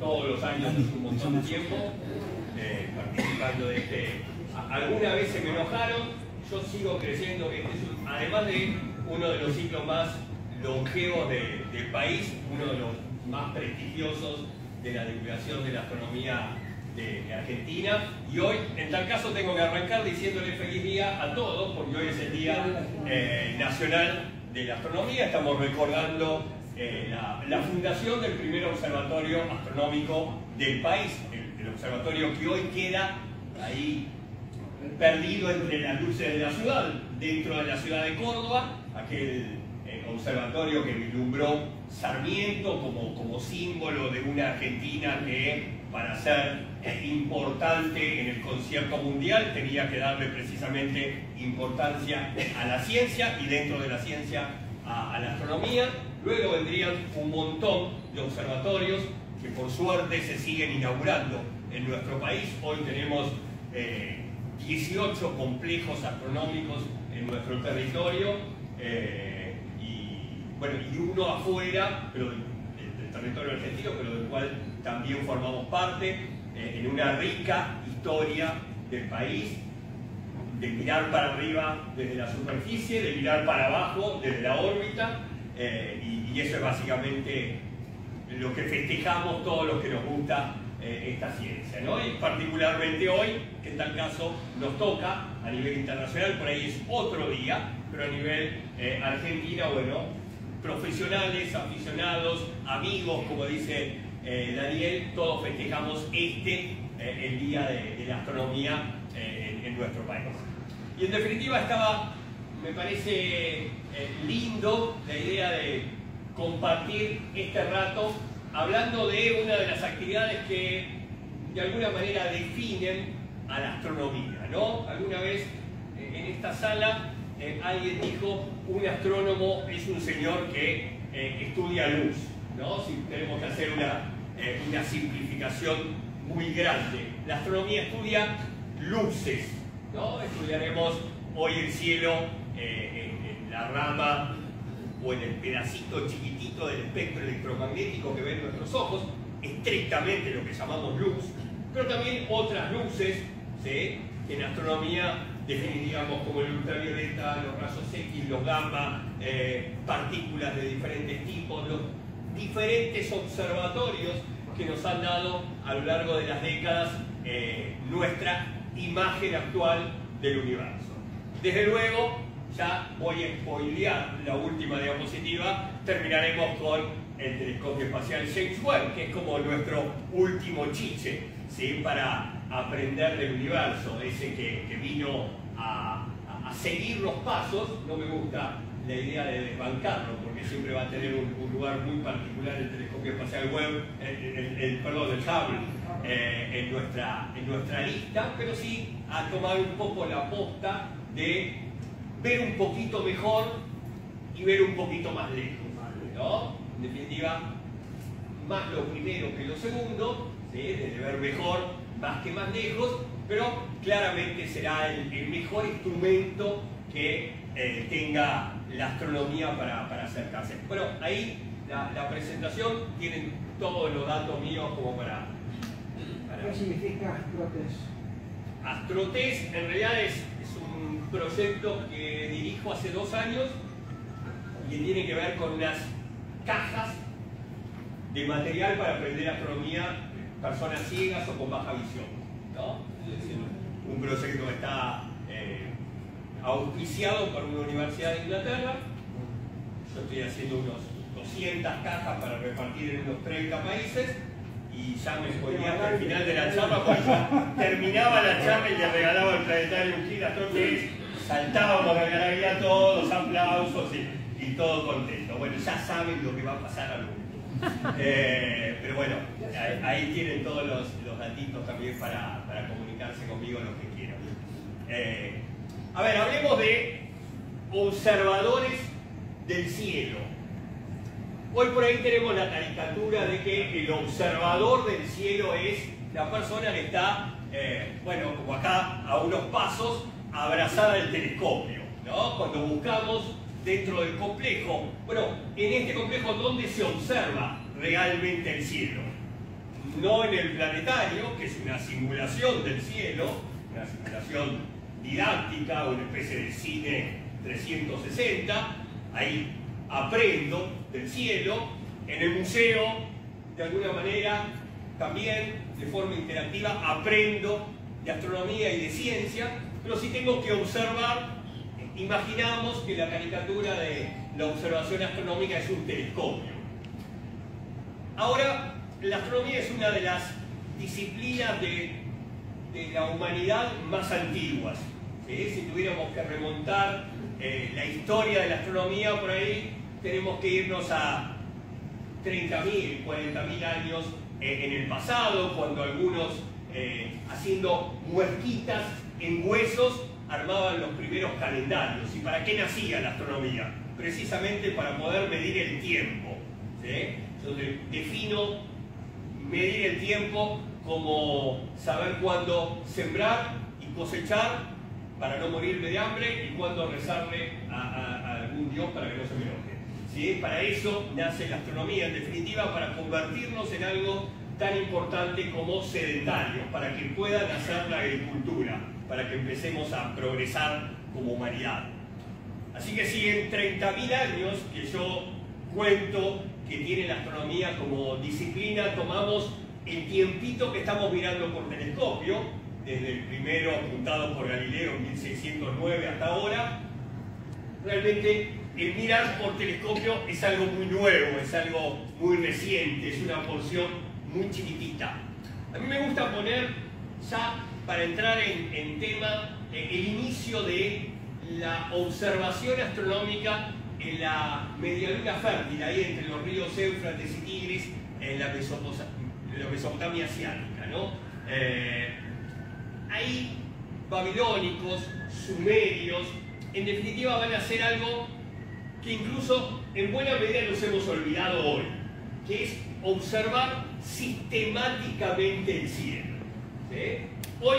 todos los años hace un montón de tiempo, participando de este. Alguna vez se me enojaron, yo sigo creciendo, este es además de uno de los ciclos más longevos del país, uno de los más prestigiosos de la divulgación de la astronomía de Argentina, y hoy en tal caso tengo que arrancar diciéndole feliz día a todos, porque hoy es el Día Nacional de la Astronomía. Estamos recordando la fundación del primer observatorio astronómico del país, el observatorio que hoy queda ahí perdido entre las luces de la ciudad, dentro de la ciudad de Córdoba, aquel observatorio que vislumbró Sarmiento como símbolo de una Argentina que para ser importante en el concierto mundial tenía que darle precisamente importancia a la ciencia, y dentro de la ciencia a la astronomía. Luego vendrían un montón de observatorios que por suerte se siguen inaugurando en nuestro país. Hoy tenemos 18 complejos astronómicos en nuestro territorio, y uno afuera, pero del territorio argentino, pero del cual también formamos parte, en una rica historia del país, de mirar para arriba desde la superficie, de mirar para abajo desde la órbita, y eso es básicamente lo que festejamos todos los que nos gusta esta ciencia, ¿no? Y particularmente hoy, que en tal caso nos toca a nivel internacional, por ahí es otro día, pero a nivel Argentina, bueno, profesionales, aficionados, amigos, como dice Daniel, todos festejamos el Día de la Astronomía en nuestro país. Y en definitiva me parece lindo la idea de compartir este rato hablando de una de las actividades que de alguna manera definen a la astronomía, ¿no? Alguna vez en esta sala alguien dijo: un astrónomo es un señor que estudia luz, ¿no? Si tenemos que hacer una simplificación muy grande. La astronomía estudia luces, ¿no? Estudiaremos hoy el cielo en la rama o en el pedacito chiquitito del espectro electromagnético que ven nuestros ojos, estrictamente lo que llamamos luz, pero también otras luces, ¿sí?, que en astronomía definiríamos como el ultravioleta, los rayos X, los gamma, partículas de diferentes tipos, los diferentes observatorios que nos han dado a lo largo de las décadas nuestra imagen actual del universo. Desde luego, ya voy a spoilear la última diapositiva, terminaremos con el telescopio espacial James Webb, que es como nuestro último chiche, ¿sí?, para aprender del universo, ese que vino a seguir los pasos. No me gusta la idea de desbancarlo, porque siempre va a tener un lugar muy particular el telescopio espacial Webb, el Hubble, en nuestra lista, pero sí a tomar un poco la posta de ver un poquito mejor y ver un poquito más lejos, ¿no? En definitiva, más lo primero que lo segundo, ¿sí?, de ver mejor más que más lejos, pero claramente será el mejor instrumento que tenga la astronomía para acercarse. Bueno, ahí la presentación, tienen todos los datos míos como para... ¿Qué significa AstroTest? AstroTest en realidad es un proyecto que dirijo hace 2 años y que tiene que ver con unas cajas de material para aprender astronomía personas ciegas o con baja visión, ¿no? Es decir, un proyecto que está auspiciado por una universidad de Inglaterra. Yo estoy haciendo unos 200 cajas para repartir en unos 30 países, y ya me spoileé hasta el final de la charla, porque terminaba la charla y le regalaba el planetario un gira, entonces saltábamos de algarabía todos, aplausos y todo contento. Bueno, ya saben lo que va a pasar al mundo. Pero bueno, ahí tienen todos los datitos también para comunicarse conmigo los que quieran. A ver, hablemos de observadores del cielo. Hoy por ahí tenemos la caricatura de que el observador del cielo es la persona que está, bueno, como acá, a unos pasos, abrazada al telescopio, ¿no? Cuando buscamos dentro del complejo, bueno, en este complejo, ¿dónde se observa realmente el cielo? no en el planetario, que es una simulación del cielo, una simulación didáctica, una especie de cine 360, ahí aprendo del cielo. En el museo, de alguna manera, también de forma interactiva, aprendo de astronomía y de ciencia, pero si tengo que observar, imaginamos que la caricatura de la observación astronómica es un telescopio. Ahora, la astronomía es una de las disciplinas de la humanidad más antiguas. ¿Sí? Si tuviéramos que remontar la historia de la astronomía, por ahí tenemos que irnos a 30.000, 40.000 años en el pasado, cuando algunos, haciendo huerquitas en huesos, armaban los primeros calendarios. ¿Y para qué nacía la astronomía? Precisamente para poder medir el tiempo. ¿Sí? Yo defino medir el tiempo como saber cuándo sembrar y cosechar para no morirme de hambre y cuándo rezarle a algún dios para que no se me enoje. ¿Sí? Para eso nace la astronomía, en definitiva, para convertirnos en algo tan importante como sedentarios, para que pueda nacer la agricultura, para que empecemos a progresar como humanidad. Así que si en 30.000 años que yo cuento que tiene la astronomía como disciplina, tomamos el tiempito que estamos mirando por telescopio, desde el primero apuntado por Galileo en 1609 hasta ahora, realmente el mirar por telescopio es algo muy nuevo, es algo muy reciente, es una porción muy chiquitita. A mí me gusta poner, ya para entrar en tema, el inicio de la observación astronómica en la medialuna fértil, ahí entre los ríos Éufrates y Tigris, en la Mesopotamia asiática, ¿no? Ahí babilónicos, sumerios, en definitiva van a hacer algo que incluso en buena medida nos hemos olvidado hoy, que es observar sistemáticamente el cielo. ¿Sí? Hoy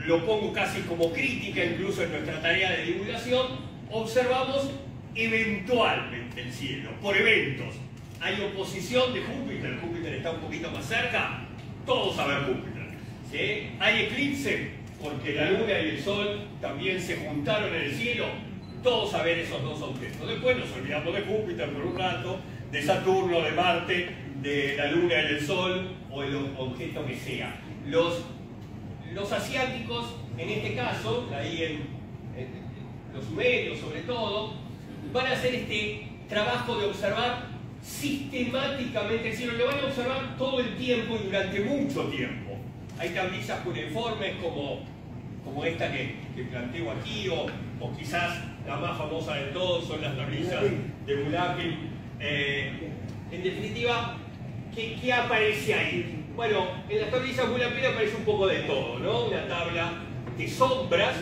lo pongo casi como crítica, incluso en nuestra tarea de divulgación, observamos eventualmente el cielo, por eventos. Hay oposición de Júpiter, Júpiter está un poquito más cerca, todos a ver Júpiter. ¿Sí? Hay eclipse, porque la luna y el sol también se juntaron en el cielo, todos a ver esos dos objetos. Después nos olvidamos de Júpiter por un rato, de Saturno, de Marte, de la luna y el sol, o el objeto que sea. Los asiáticos, en este caso, ahí los sumerios sobre todo, van a hacer este trabajo de observar sistemáticamente el cielo. Lo van a observar todo el tiempo y durante mucho tiempo. Hay tablillas cuneiformes como esta que planteo aquí, o quizás la más famosa de todos son las tablillas de Bulaqui. En definitiva, ¿qué aparece ahí? Bueno, en las tablillas Bulaqui aparece un poco de todo, ¿no? Una tabla de sombras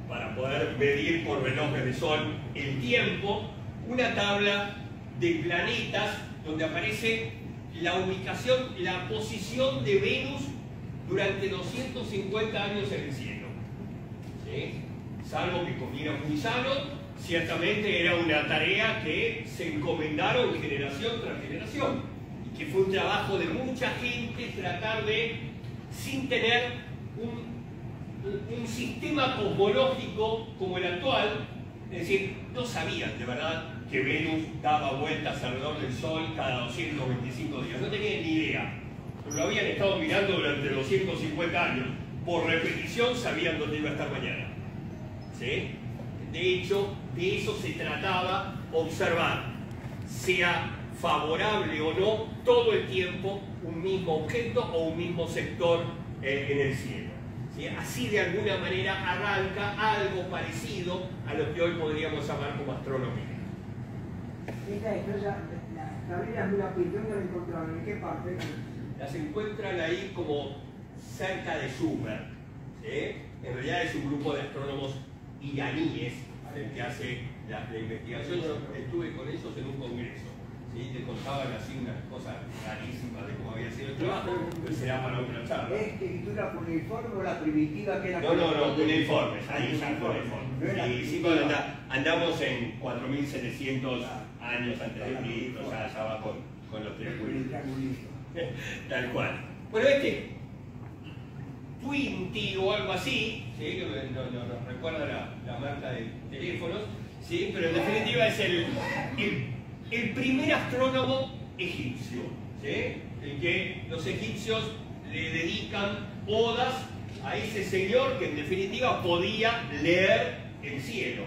para poder medir por relojes de sol el tiempo, una tabla de planetas donde aparece la ubicación, la posición de Venus durante 250 años en el cielo. ¿Sí? Salvo que comiera muy sano, ciertamente era una tarea que se encomendaron generación tras generación y que fue un trabajo de mucha gente tratar de, sin tener un sistema cosmológico como el actual, es decir, no sabían de verdad que Venus daba vueltas alrededor del Sol cada 225 días, no tenían ni idea, pero lo habían estado mirando durante 250 años, por repetición sabían dónde iba a estar mañana. ¿Sí? De hecho, de eso se trataba, observar, sea favorable o no, todo el tiempo un mismo objeto o un mismo sector en el cielo. ¿Sí? Así de alguna manera arranca algo parecido a lo que hoy podríamos llamar como astronomía. Esta estrella, las tablillas Bulaqui, ¿dónde la encontraron? ¿En qué parte? Las encuentran ahí como cerca de Sumer. ¿Sí? En realidad es un grupo de astrónomos iraníes el que hace la investigación. Yo estuve con ellos en un congreso. ¿Sí? Te contaban así unas cosas rarísimas de cómo había sido el trabajo, pero será para otra charla. ¿Es escritura cuneiforme o la primitiva que era? No, cuneiformes, ahí ya cuneiformes. Sí, andamos en 4.700 años antes de Cristo, ya va con los triángulos. Tal cual. Bueno, este Twinty o algo así, ¿sí? No recuerda la marca de teléfonos, ¿sí? Pero en definitiva es el primer astrónomo egipcio, ¿sí? El que los egipcios le dedican odas a ese señor que en definitiva podía leer el cielo,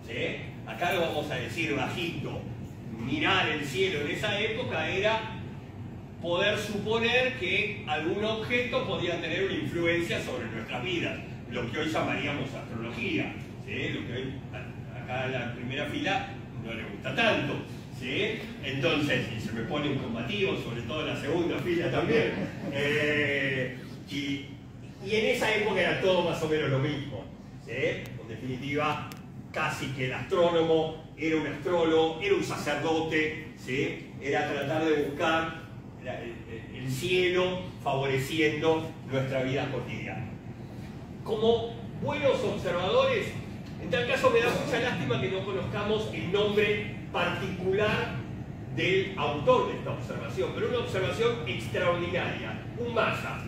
¿sí? Acá lo vamos a decir bajito. Mirar el cielo en esa época era poder suponer que algún objeto podía tener una influencia sobre nuestras vidas, lo que hoy llamaríamos astrología, ¿sí? Lo que hoy acá en la primera fila no le gusta tanto, ¿sí? Entonces, y se me ponen combativos, sobre todo en la segunda fila también, y en esa época era todo más o menos lo mismo, ¿sí? En definitiva, casi que el astrónomo era un astrólogo, era un sacerdote, ¿sí? Era tratar de buscar el cielo favoreciendo nuestra vida cotidiana. Como buenos observadores, en tal caso me da mucha lástima que no conozcamos el nombre particular del autor de esta observación, pero una observación extraordinaria, un maya,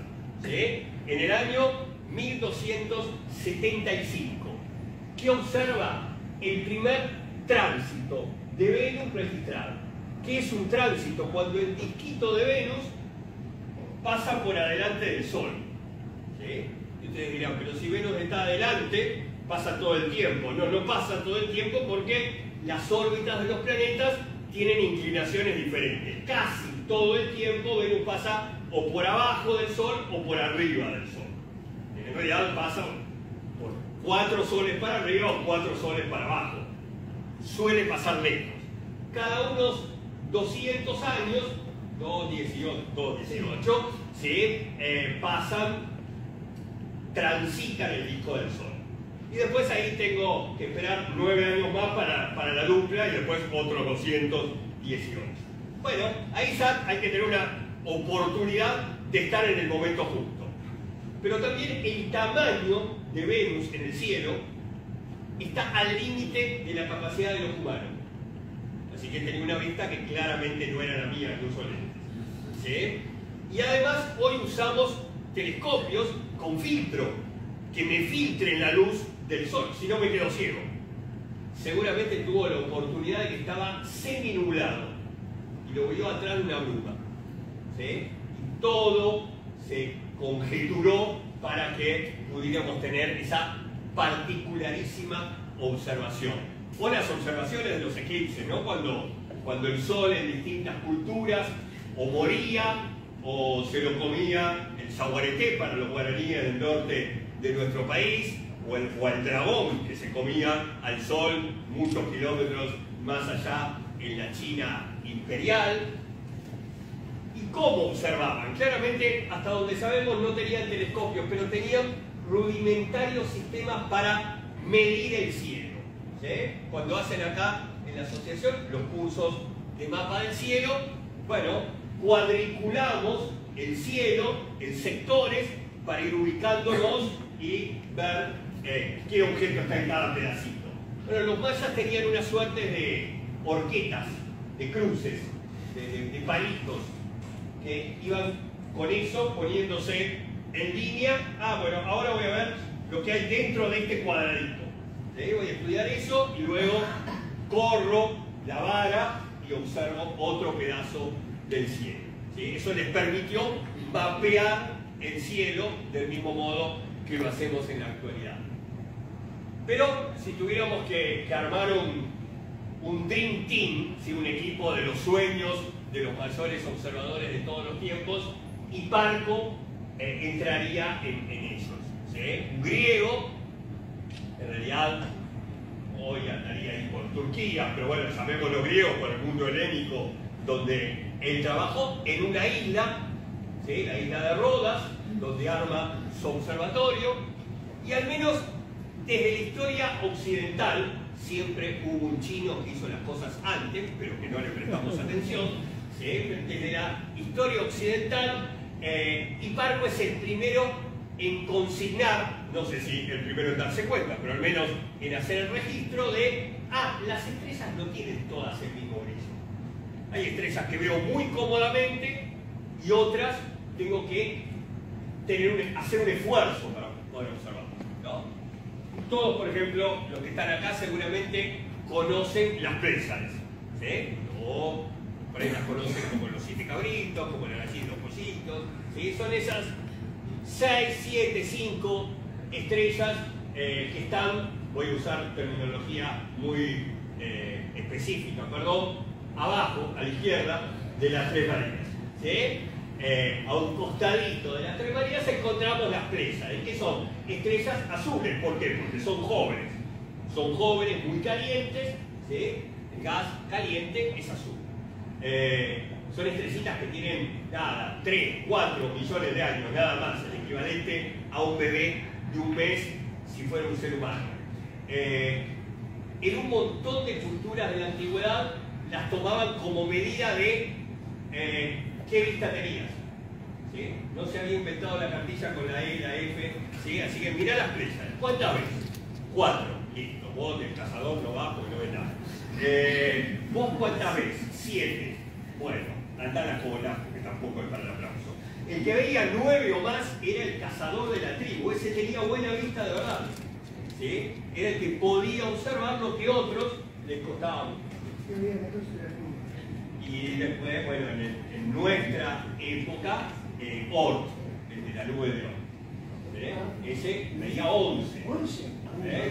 ¿sí? En el año 1275, que observa el primer tránsito de Venus registrado. ¿Qué es un tránsito? Cuando el disquito de Venus pasa por adelante del Sol, ¿sí? Y ustedes dirán, pero si Venus está adelante, pasa todo el tiempo. No, no pasa todo el tiempo porque las órbitas de los planetas tienen inclinaciones diferentes. Casi todo el tiempo Venus pasa o por abajo del Sol o por arriba del Sol. En realidad pasa por 4 soles para arriba o 4 soles para abajo. Suele pasar lejos. Cada unos 200 años, 218, ¿sí? Transitan el disco del Sol. Y después ahí tengo que esperar 9 años más para la dupla y después otros 218. Bueno, ahí ya hay que tener una oportunidad de estar en el momento justo. Pero también el tamaño de Venus en el cielo está al límite de la capacidad de los humanos. Así que tenía una vista que claramente no era la mía, incluso lentes, ¿sí? Y además hoy usamos telescopios con filtro, que me filtren la luz del Sol, si no me quedo ciego. Seguramente tuvo la oportunidad de que estaba semi-nublado y lo vio atrás de una bruma, ¿sí? Y todo se conjeturó para que pudiéramos tener esa particularísima observación. O las observaciones de los eclipses, ¿no? Cuando el Sol en distintas culturas o moría o se lo comía el saguareté para los guaraníes del norte de nuestro país, o el dragón que se comía al Sol muchos kilómetros más allá en la China imperial. ¿Y cómo observaban? Claramente, hasta donde sabemos, no tenían telescopios, pero tenían rudimentarios sistemas para medir el cielo. ¿Sí? Cuando hacen acá en la asociación los cursos de mapa del cielo, bueno, cuadriculamos el cielo en sectores para ir ubicándonos y ver qué objeto está en cada pedacito. Bueno, los mayas tenían una suerte de horquetas, de cruces, de palitos, que iban con eso poniéndose en línea. Ah, bueno, ahora voy a ver lo que hay dentro de este cuadradito. Voy a estudiar eso y luego corro la vara y observo otro pedazo del cielo, ¿sí? Eso les permitió mapear el cielo del mismo modo que lo hacemos en la actualidad. Pero si tuviéramos que armar un Dream Team, ¿sí? Un equipo de los sueños de los mayores observadores de todos los tiempos, Hiparco entraría en ellos, ¿sí? Un griego. En realidad, hoy andaría ahí por Turquía, pero bueno, llamémoslo griego por el mundo helénico, donde él trabajó en una isla, ¿sí? La isla de Rodas, donde arma su observatorio, y al menos desde la historia occidental, siempre hubo un chino que hizo las cosas antes, pero que no le prestamos atención, ¿sí? Desde la historia occidental, Hiparco es el primero en consignar, no sé si el primero en darse cuenta, pero al menos en hacer el registro de, las estrellas no tienen todas el mismo brillo. Hay estrellas que veo muy cómodamente y otras tengo que hacer un esfuerzo para poder observar, ¿no? Todos, por ejemplo, los que están acá seguramente conocen las Pléyades, ¿sí? O por ahí las conocen como los 7 cabritos, como la gallina y los pollitos, ¿sí? Son esas 6, 7, 5 estrellas que están, voy a usar terminología muy específica, perdón, abajo, a la izquierda de las Tres Marías, ¿sí? A un costadito de las Tres Marías encontramos las Pléyades, que son estrellas azules. ¿Por qué? Porque son jóvenes muy calientes, ¿sí? El gas caliente es azul. Son estrellitas que tienen nada, 3, 4 millones de años, nada más, el equivalente a un bebé de un mes si fuera un ser humano. En un montón de culturas de la antigüedad las tomaban como medida de qué vista tenías, ¿sí? No se había inventado la cartilla con la E y la F, ¿sí? Así que mirá las Pléyades. ¿Cuántas ves? 4, listo. Vos del cazador no vas porque no ves nada. ¿Vos cuántas ves? 7. Bueno, andá a la cola, porque tampoco es para el aplauso. El que veía 9 o más era el cazador de la tribu. Ese tenía buena vista de verdad, ¿sí? Era el que podía observar lo que otros les costaba mucho. Y después, bueno, en nuestra época, Oort, el de la nube de Oort, ese veía 11,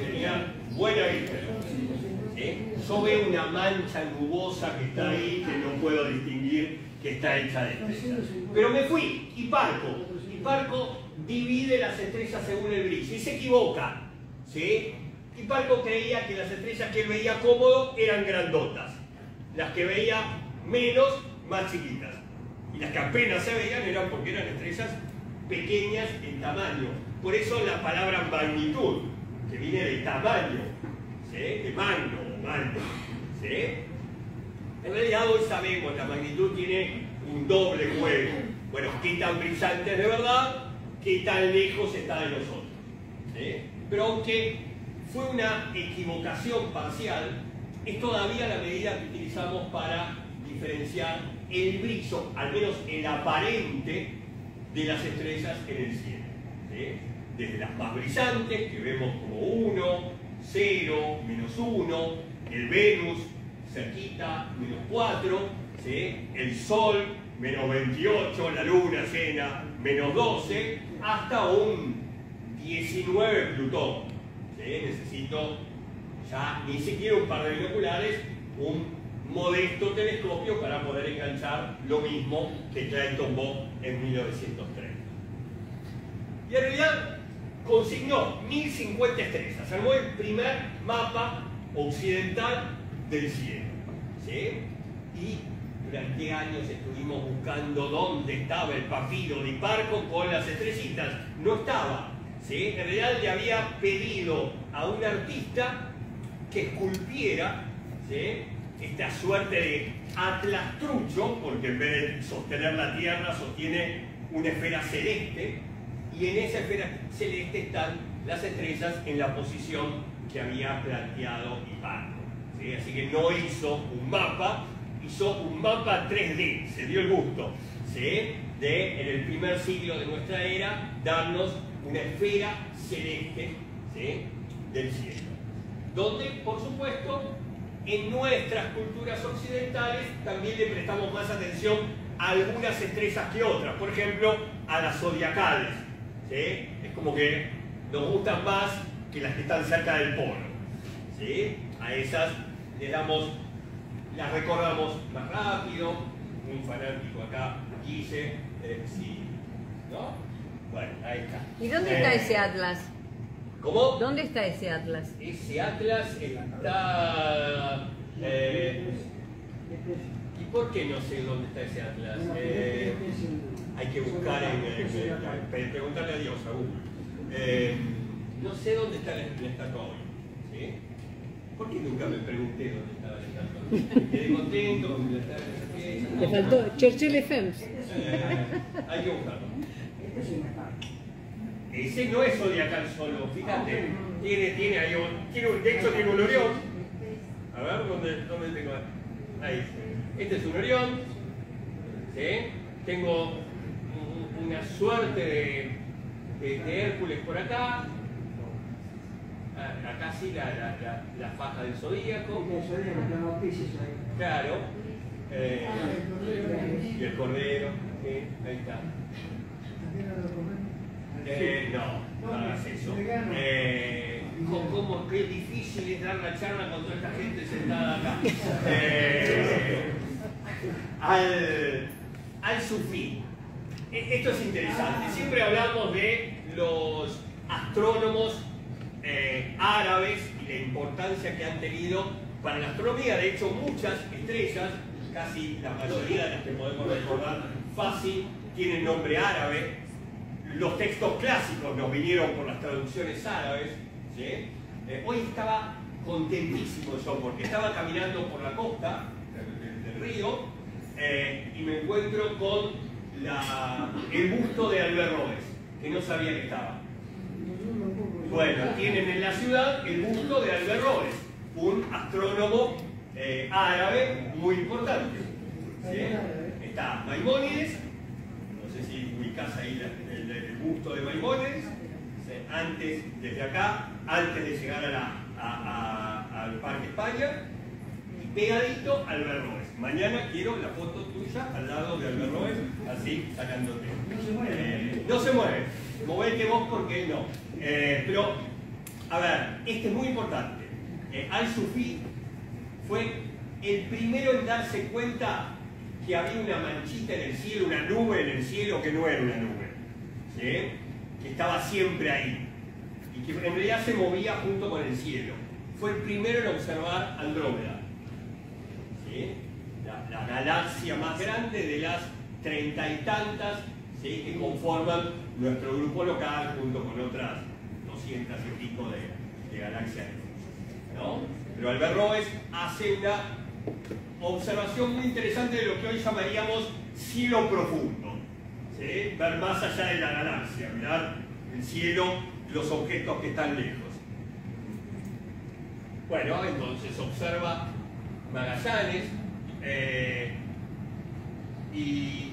tenía buena vista. Yo veo una mancha nubosa que está ahí, que no puedo distinguir que está hecha de estrellas. Pero me fui, Hiparco divide las estrellas según el brillo y se equivoca, ¿sí? Hiparco creía que las estrellas que él veía cómodo eran grandotas, las que veía menos, más chiquitas, y las que apenas se veían eran porque eran estrellas pequeñas en tamaño. Por eso la palabra magnitud, que viene de tamaño, ¿sí? De magno, ¿sí? En realidad hoy sabemos, la magnitud tiene un doble juego. Bueno, qué tan brillante es de verdad, qué tan lejos está de nosotros, ¿sí? Pero aunque fue una equivocación parcial, es todavía la medida que utilizamos para diferenciar el brillo, al menos el aparente, de las estrellas en el cielo, ¿sí? Desde las más brillantes, que vemos como 1, 0, -1, el Venus cerquita, -4, ¿sí? El Sol, -28, la Luna llena, -12, hasta un 19 Plutón, ¿sí? Necesito ya ni siquiera un par de binoculares, un modesto telescopio para poder enganchar lo mismo que Clayton Bob en 1930. Y en realidad consignó 1050 estrellas, armó el primer mapa occidental del cielo, ¿sí? Y durante años estuvimos buscando dónde estaba el papiro de Hiparco con las estrellitas. No estaba, ¿sí? En realidad le había pedido a un artista que esculpiera, ¿sí? Esta suerte de atlas trucho, porque en vez de sostener la Tierra sostiene una esfera celeste, y en esa esfera celeste están las estrellas en la posición que había planteado Hiparco, ¿sí? Así que no hizo un mapa, hizo un mapa 3D, se dio el gusto, ¿sí? De, en el primer siglo de nuestra era, darnos una esfera celeste, ¿sí? Del cielo, donde, por supuesto, en nuestras culturas occidentales también le prestamos más atención a algunas estrellas que otras, por ejemplo, a las zodiacales, ¿sí? Es como que nos gustan más que las que están cerca del polo, ¿sí? A esas las recordamos más rápido. Un fanático acá, Guille, sí, ¿no? Bueno, ahí está. ¿Y dónde está ese atlas? ¿Cómo? ¿Dónde está ese atlas? Ese atlas está... ¿Y por qué no sé dónde está ese atlas? Hay que buscar preguntarle a Dios, a Google. No sé dónde está la estatua hoy, ¿sí? ¿Por qué nunca me pregunté dónde estaba la estatua? Me quedé contento con la estatua. Le faltó Churchill FM. Hay que buscarlo. Ese no es zodiacal solo, fíjate. Tiene ahí de hecho tiene un Orión. A ver, ¿dónde tengo? Ahí. Este es un Orión, ¿sí? tengo una suerte de Hércules por acá. Acá sí la faja del zodíaco. Claro. Y el cordero. Ahí está. No hagas eso. ¿Cómo qué difícil es dar la charla con toda esta gente sentada acá? Al sufí. Esto es interesante. Siempre hablamos de los astrónomos árabes y la importancia que han tenido para la astronomía. De hecho, muchas estrellas, casi la mayoría de las que podemos recordar fácil, tienen nombre árabe. Los textos clásicos nos vinieron por las traducciones árabes, ¿sí? Hoy estaba contentísimo yo porque estaba caminando por la costa del río y me encuentro con el busto de Albert Roes, que no sabía que estaba. Bueno, tienen en la ciudad el busto de Albert Roes, un astrónomo árabe muy importante, ¿sí? Está Maimónides, no sé si ubicás ahí el busto de Maimónides, ¿sí? Antes, desde acá, antes de llegar al Parque España, y pegadito Albert Roes. Mañana quiero la foto tuya al lado de Albert Roes, así sacándote. No se mueve, movete vos porque no. Pero, a ver, este es muy importante. Al-Sufí fue el primero en darse cuenta que había una manchita en el cielo, una nube en el cielo que no era una nube, ¿sí? Que estaba siempre ahí y que en realidad se movía junto con el cielo. Fue el primero en observar Andrómeda, ¿sí? La galaxia más grande de las 30 y tantas, ¿sí? Que conforman nuestro grupo local junto con otras 200 y pico de galaxias, ¿no? Pero Albert Roes hace una observación muy interesante de lo que hoy llamaríamos cielo profundo, ¿sí? Ver más allá de la galaxia, mirar el cielo, los objetos que están lejos. Bueno, entonces observa Magallanes y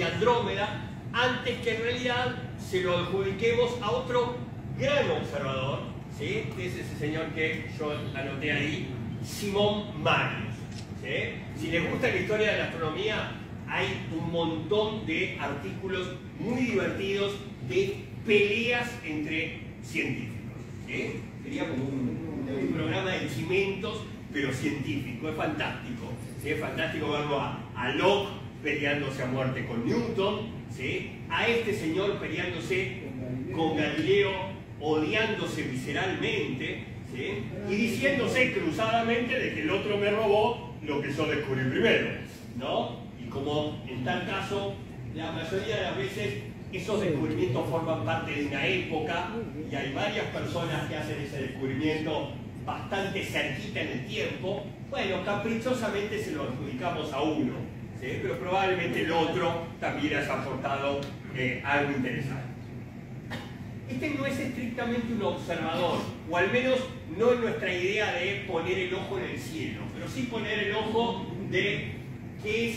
Andrómeda antes que en realidad se lo adjudiquemos a otro gran observador, ¿sí? Que es ese señor que yo anoté ahí, Simón Marius, ¿sí? Si les gusta la historia de la astronomía, hay un montón de artículos muy divertidos de peleas entre científicos, ¿sí? Sería como un programa de cimentos, pero científico. Es fantástico, ¿sí? Es fantástico verlo a Locke peleándose a muerte con Newton, ¿sí? A este señor peleándose con Galileo, odiándose visceralmente, ¿sí? Y diciéndose cruzadamente de que el otro me robó lo que yo descubrí primero, ¿no? Y como en tal caso, la mayoría de las veces esos descubrimientos forman parte de una época y hay varias personas que hacen ese descubrimiento bastante cerquita en el tiempo, bueno, caprichosamente se lo adjudicamos a uno, ¿sí? Pero probablemente el otro también haya aportado algo interesante. Este no es estrictamente un observador, o al menos no en nuestra idea de poner el ojo en el cielo, pero sí poner el ojo de qué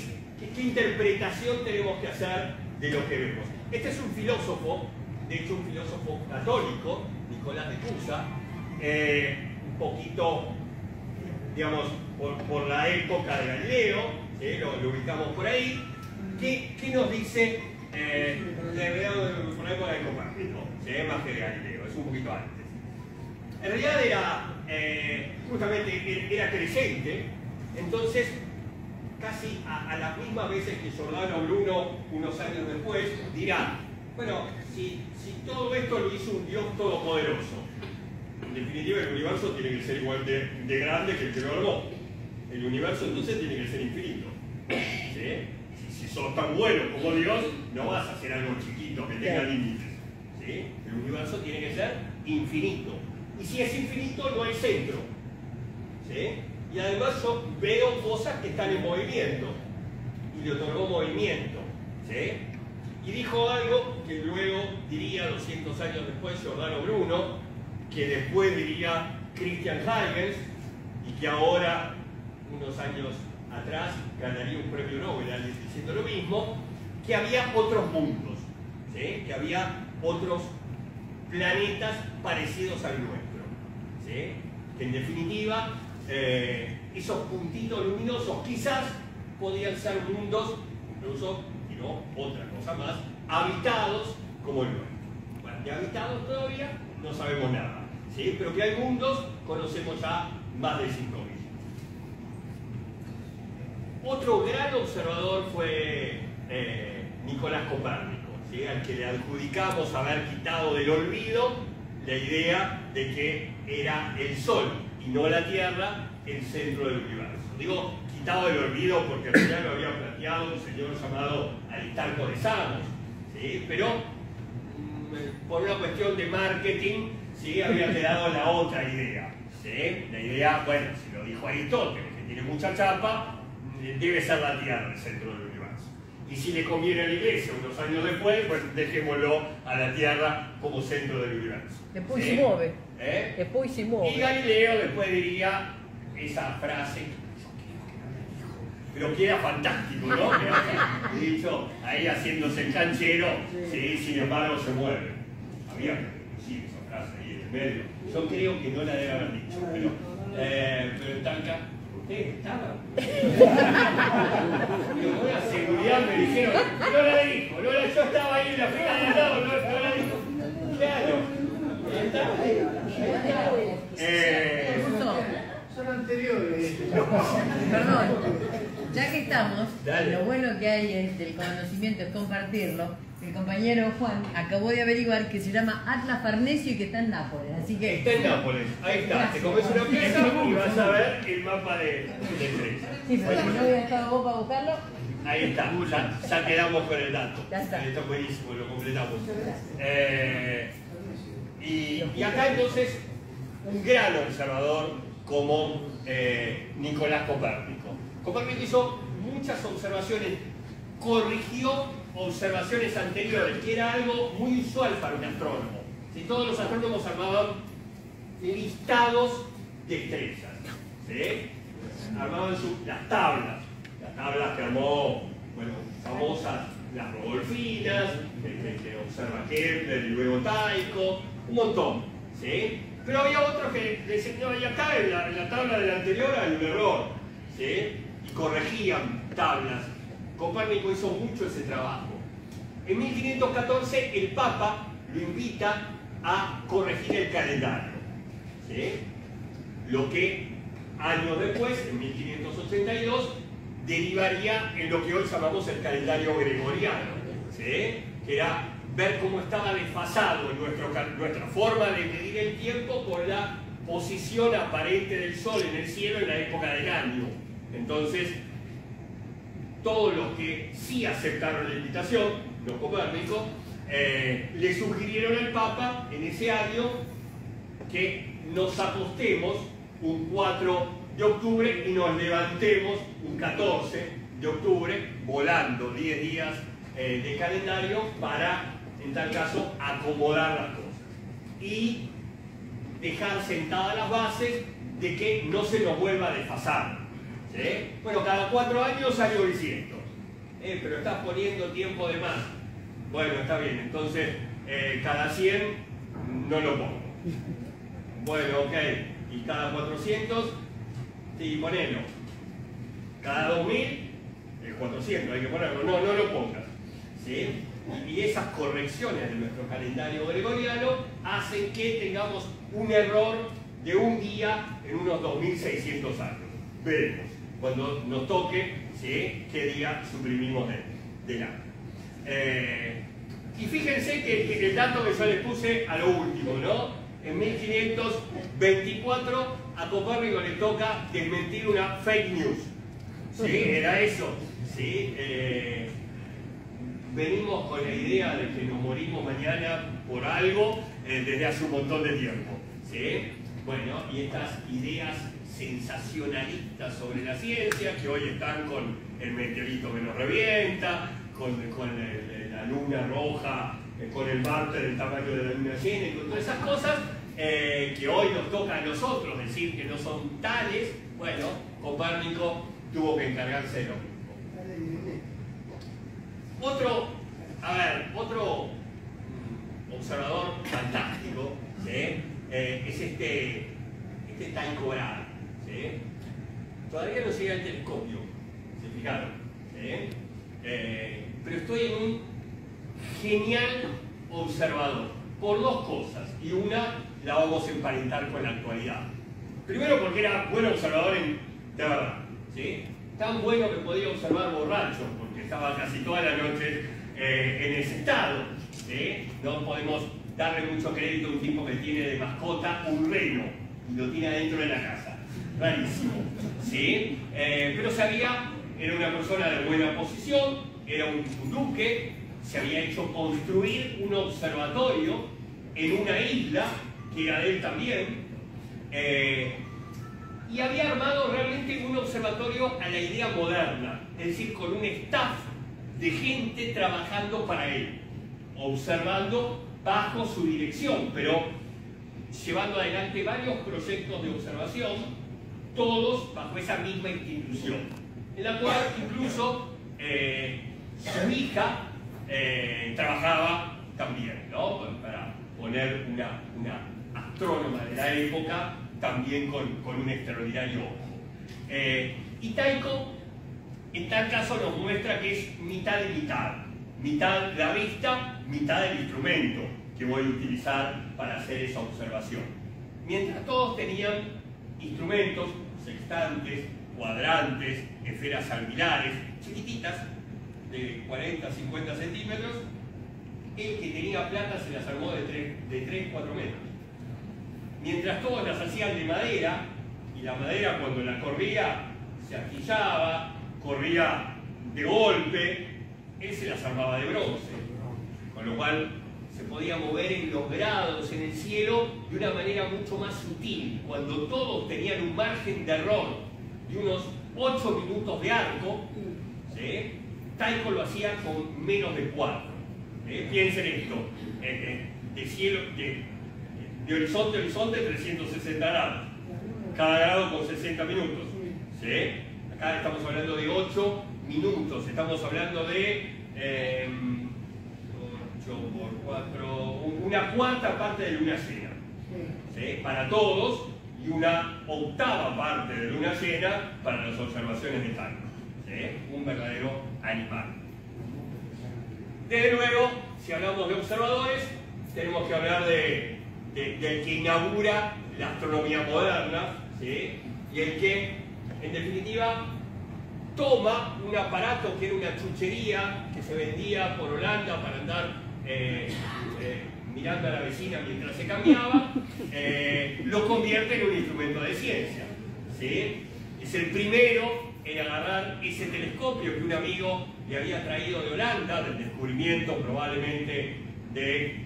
interpretación tenemos que hacer de lo que vemos. Este es un filósofo, de hecho un filósofo católico, Nicolás de Cusa, un poquito, digamos, por la época de Galileo, ¿sí? Lo ubicamos por ahí, que nos dice, por la época de Copérnico, ¿sí? Más que de Galileo, es un poquito antes. En realidad justamente era creyente, entonces casi a las mismas veces que Giordano Bruno, unos años después, dirá, bueno, si todo esto lo hizo un Dios todopoderoso, en definitiva el universo tiene que ser igual de grande que el que lo armó. El universo entonces tiene que ser infinito, ¿sí? Si sos tan bueno como Dios, no vas a hacer algo chiquito que tenga límites, ¿sí? El universo tiene que ser infinito. Y si es infinito, no hay centro, ¿sí? Y además yo veo cosas que están en movimiento, y le otorgó movimiento, ¿sí? Y dijo algo que luego diría 200 años después Giordano Bruno, que después diría Christian Huygens, y que ahora, unos años atrás ganaría un premio Nobel diciendo lo mismo, que había otros mundos, ¿sí? Que había otros planetas parecidos al nuestro, ¿sí? Que en definitiva esos puntitos luminosos quizás podían ser mundos, incluso, y no otra cosa más, habitados como el nuestro. Bueno, de habitados todavía no sabemos nada, ¿sí? Pero que hay mundos, conocemos ya más de 5.000. Otro gran observador fue Nicolás Copérnico, ¿sí? Al que le adjudicamos haber quitado del olvido la idea de que era el Sol y no la Tierra el centro del universo. Digo quitado del olvido porque en realidad lo había planteado un señor llamado Aristarco de Samos, ¿sí? Pero por una cuestión de marketing, ¿sí? Había quedado la otra idea, ¿sí? La idea, bueno, si lo dijo Aristóteles, que tiene mucha chapa, debe ser la Tierra el centro del universo. Y si le conviene a la Iglesia unos años después, pues dejémoslo a la Tierra como centro del universo. Después ¿sí? se mueve. Después se mueve. Y Galileo después diría esa frase, pero que era fantástico, ¿no? Que dicho, ahí haciéndose el canchero, sí, sin embargo se mueve. Había sí, esa frase ahí en el medio. Yo creo que no la debe haber dicho, pero en Talca. ¿Ustedes estaban? Con una seguridad me dijeron, no la dijo, no la, yo estaba ahí en la fila de al lado, no la dijo. Claro. Son anteriores. Perdón, ya que estamos, Dale. lo bueno que hay del conocimiento es compartirlo. El compañero Juan acabó de averiguar que se llama Atlas Farnesio y que está en Nápoles, así que... Está en Nápoles, ahí está, te comes una pieza y vas a ver el mapa de Estrella. Sí, pero si no hubiera estado vos para buscarlo... Ahí está, ya quedamos con el dato. Ya está. Está buenísimo, lo completamos. Y acá entonces, un gran observador como Nicolás Copérnico. Copérnico hizo muchas observaciones, corrigió observaciones anteriores, que era algo muy usual para un astrónomo. Si todos los astrónomos armaban listados de estrellas, ¿sí? Armaban las tablas que armó, bueno, famosas las Rodolfinas, que observa Kepler y luego Tycho, un montón, ¿sí? Pero había otros que decían, no, y acá en la tabla de la anterior hay un error, ¿sí? Y corregían tablas. Copérnico hizo mucho ese trabajo. En 1514 el Papa lo invita a corregir el calendario, ¿sí? Lo que años después, en 1582, derivaría en lo que hoy llamamos el calendario gregoriano, ¿sí? Que era ver cómo estaba desfasado nuestra forma de medir el tiempo con la posición aparente del Sol en el cielo en la época del año. Entonces, todos los que sí aceptaron la invitación, los copérnicos, le sugirieron al Papa en ese año que nos acostemos un 4 de octubre y nos levantemos un 14 de octubre, volando 10 días de calendario para, en tal caso, acomodar las cosas y dejar sentadas las bases de que no se nos vuelva a desfasar. ¿Sí? Bueno, cada 4 años salió bisiesto, pero estás poniendo tiempo de más. Bueno, está bien, entonces cada 100 no lo pongo. Bueno, ok, y cada 400, sí, ponelo. Cada 2000, el 400 hay que ponerlo, no lo pongas. ¿Sí? Y esas correcciones de nuestro calendario gregoriano hacen que tengamos un error de un día en unos 2600 años. Veremos cuando nos toque, ¿sí? Qué día suprimimos del año. Y fíjense que el dato que yo les puse a lo último, ¿no? En 1524 a Copérnico le toca desmentir una fake news. ¿Sí? Era eso. ¿Sí? Venimos con la idea de que nos morimos mañana por algo desde hace un montón de tiempo. ¿Sí? Bueno, y estas ideas sensacionalistas sobre la ciencia, que hoy están con el meteorito que nos revienta, con la luna roja, con el Marte del tamaño de la luna llena, y con todas esas cosas que hoy nos toca a nosotros decir que no son tales. Bueno, Copérnico tuvo que encargarse de lo mismo. Otro observador fantástico, ¿sí? Es este Tycho Brahe, ¿sí? Todavía no llega el telescopio, ¿se fijaron? ¿Sí? Pero estoy en un genial observador, por dos cosas, y una la vamos a emparentar con la actualidad. Primero porque era buen observador de verdad, ¿sí? Tan bueno que podía observar borracho, porque estaba casi toda la noche en ese estado, ¿sí? No podemos darle mucho crédito a un tipo que tiene de mascota un reno y lo tiene adentro de la casa. Rarísimo, ¿sí? Pero era una persona de buena posición, era un duque, se había hecho construir un observatorio en una isla, que era de él también, y había armado realmente un observatorio a la idea moderna, es decir, con un staff de gente trabajando para él, observando bajo su dirección, pero llevando adelante varios proyectos de observación, todos bajo esa misma institución, en la cual incluso su hija trabajaba también, ¿no? Para poner una astrónoma de la época, también con un extraordinario ojo. Y Tycho, en tal caso, nos muestra que es mitad y mitad. Mitad la vista, mitad el instrumento que voy a utilizar para hacer esa observación. Mientras todos tenían instrumentos, sextantes, cuadrantes, esferas almilares, chiquititas, de 40, 50 centímetros, el que tenía plata se las armó de 3, 4 metros. Mientras todos las hacían de madera, y la madera cuando la corría se astillaba, corría de golpe, él se las armaba de bronce, con lo cual se podía mover en los grados en el cielo de una manera mucho más sutil. Cuando todos tenían un margen de error de unos 8 minutos de arco, ¿sí? Tycho lo hacía con menos de 4. Piensen esto, de cielo, de horizonte a horizonte 360 grados, cada grado con 60 minutos. ¿Sí? Acá estamos hablando de 8 minutos, estamos hablando de 8 por 4, una cuarta parte de luna llena, ¿sí? Para todos, y una octava parte de luna llena para las observaciones de Tycho, ¿sí? Un verdadero animal. Desde luego, si hablamos de observadores, tenemos que hablar del que inaugura la astronomía moderna, ¿sí? Y el que, en definitiva, toma un aparato que era una chuchería que se vendía por Holanda para andar mirando a la vecina mientras se cambiaba, lo convierte en un instrumento de ciencia, ¿sí? Es el primero en agarrar ese telescopio que un amigo le había traído de Holanda, del descubrimiento probablemente de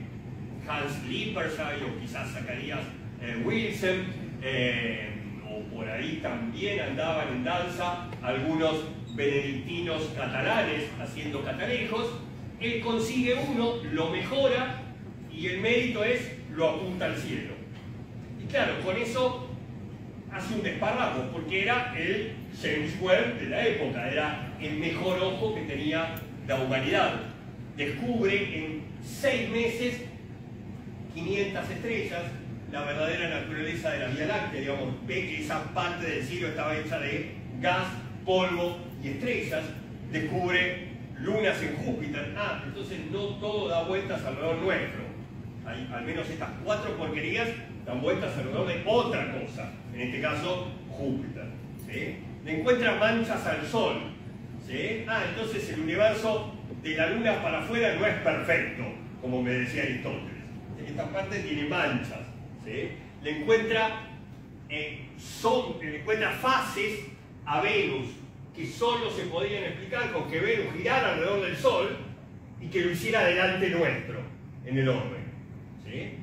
Hans Lippershey o quizás Zacharias Wilson, o por ahí también andaban en danza algunos benedictinos catalanes haciendo catalejos. Él consigue uno, lo mejora y el mérito es lo apunta al cielo. Y claro, con eso hace un desparramo, porque era el James Webb de la época, era el mejor ojo que tenía la humanidad. Descubre en 6 meses 500 estrellas, la verdadera naturaleza de la Vía Láctea, digamos, ve que esa parte del cielo estaba hecha de gas, polvo y estrellas, descubre lunas en Júpiter. Entonces no todo da vueltas alrededor nuestro. Al menos estas 4 porquerías dan vueltas alrededor de otra cosa, en este caso Júpiter, ¿sí? Le encuentra manchas al Sol, ¿sí? Entonces el universo de la Luna para afuera no es perfecto, como me decía Aristóteles. Esta parte tiene manchas, ¿sí? Le encuentra fases a Venus que solo se podían explicar con que Venus girara alrededor del Sol y que lo hiciera delante nuestro, en el orden, ¿sí?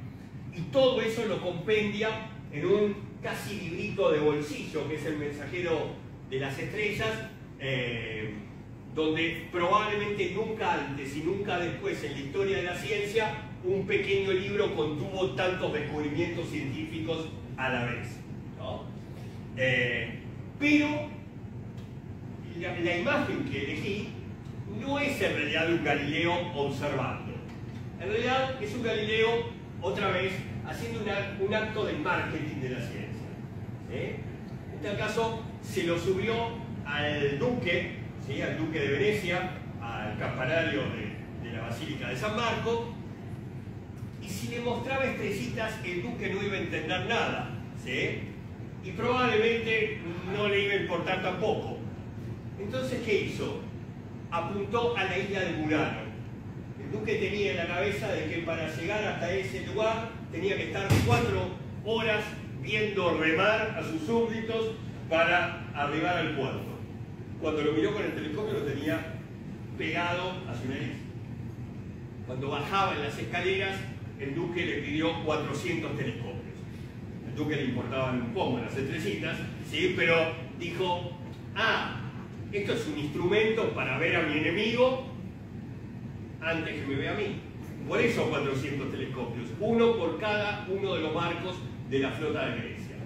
Y todo eso lo compendia en un casi librito de bolsillo, que es el Mensajero de las Estrellas, donde probablemente nunca antes y nunca después en la historia de la ciencia un pequeño libro contuvo tantos descubrimientos científicos a la vez, ¿no? Pero la imagen que elegí no es en realidad un Galileo observando. En realidad es un Galileo, otra vez, haciendo un acto de marketing de la ciencia. En este caso se lo subió al duque, ¿sí? Al duque de Venecia, al campanario de la Basílica de San Marco, y si le mostraba estrellitas el duque no iba a entender nada, ¿sí? Y probablemente no le iba a importar tampoco. Entonces, ¿qué hizo? Apuntó a la isla de Murano. El duque tenía en la cabeza de que para llegar hasta ese lugar tenía que estar 4 horas viendo remar a sus súbditos para arribar al puerto. Cuando lo miró con el telescopio lo tenía pegado a su nariz. Cuando bajaba en las escaleras, el duque le pidió 400 telescopios. Al duque le importaban un poco las estrellitas, ¿sí? Pero dijo, esto es un instrumento para ver a mi enemigo antes que me vea a mí. Por eso 400 telescopios, uno por cada uno de los barcos de la flota de Grecia.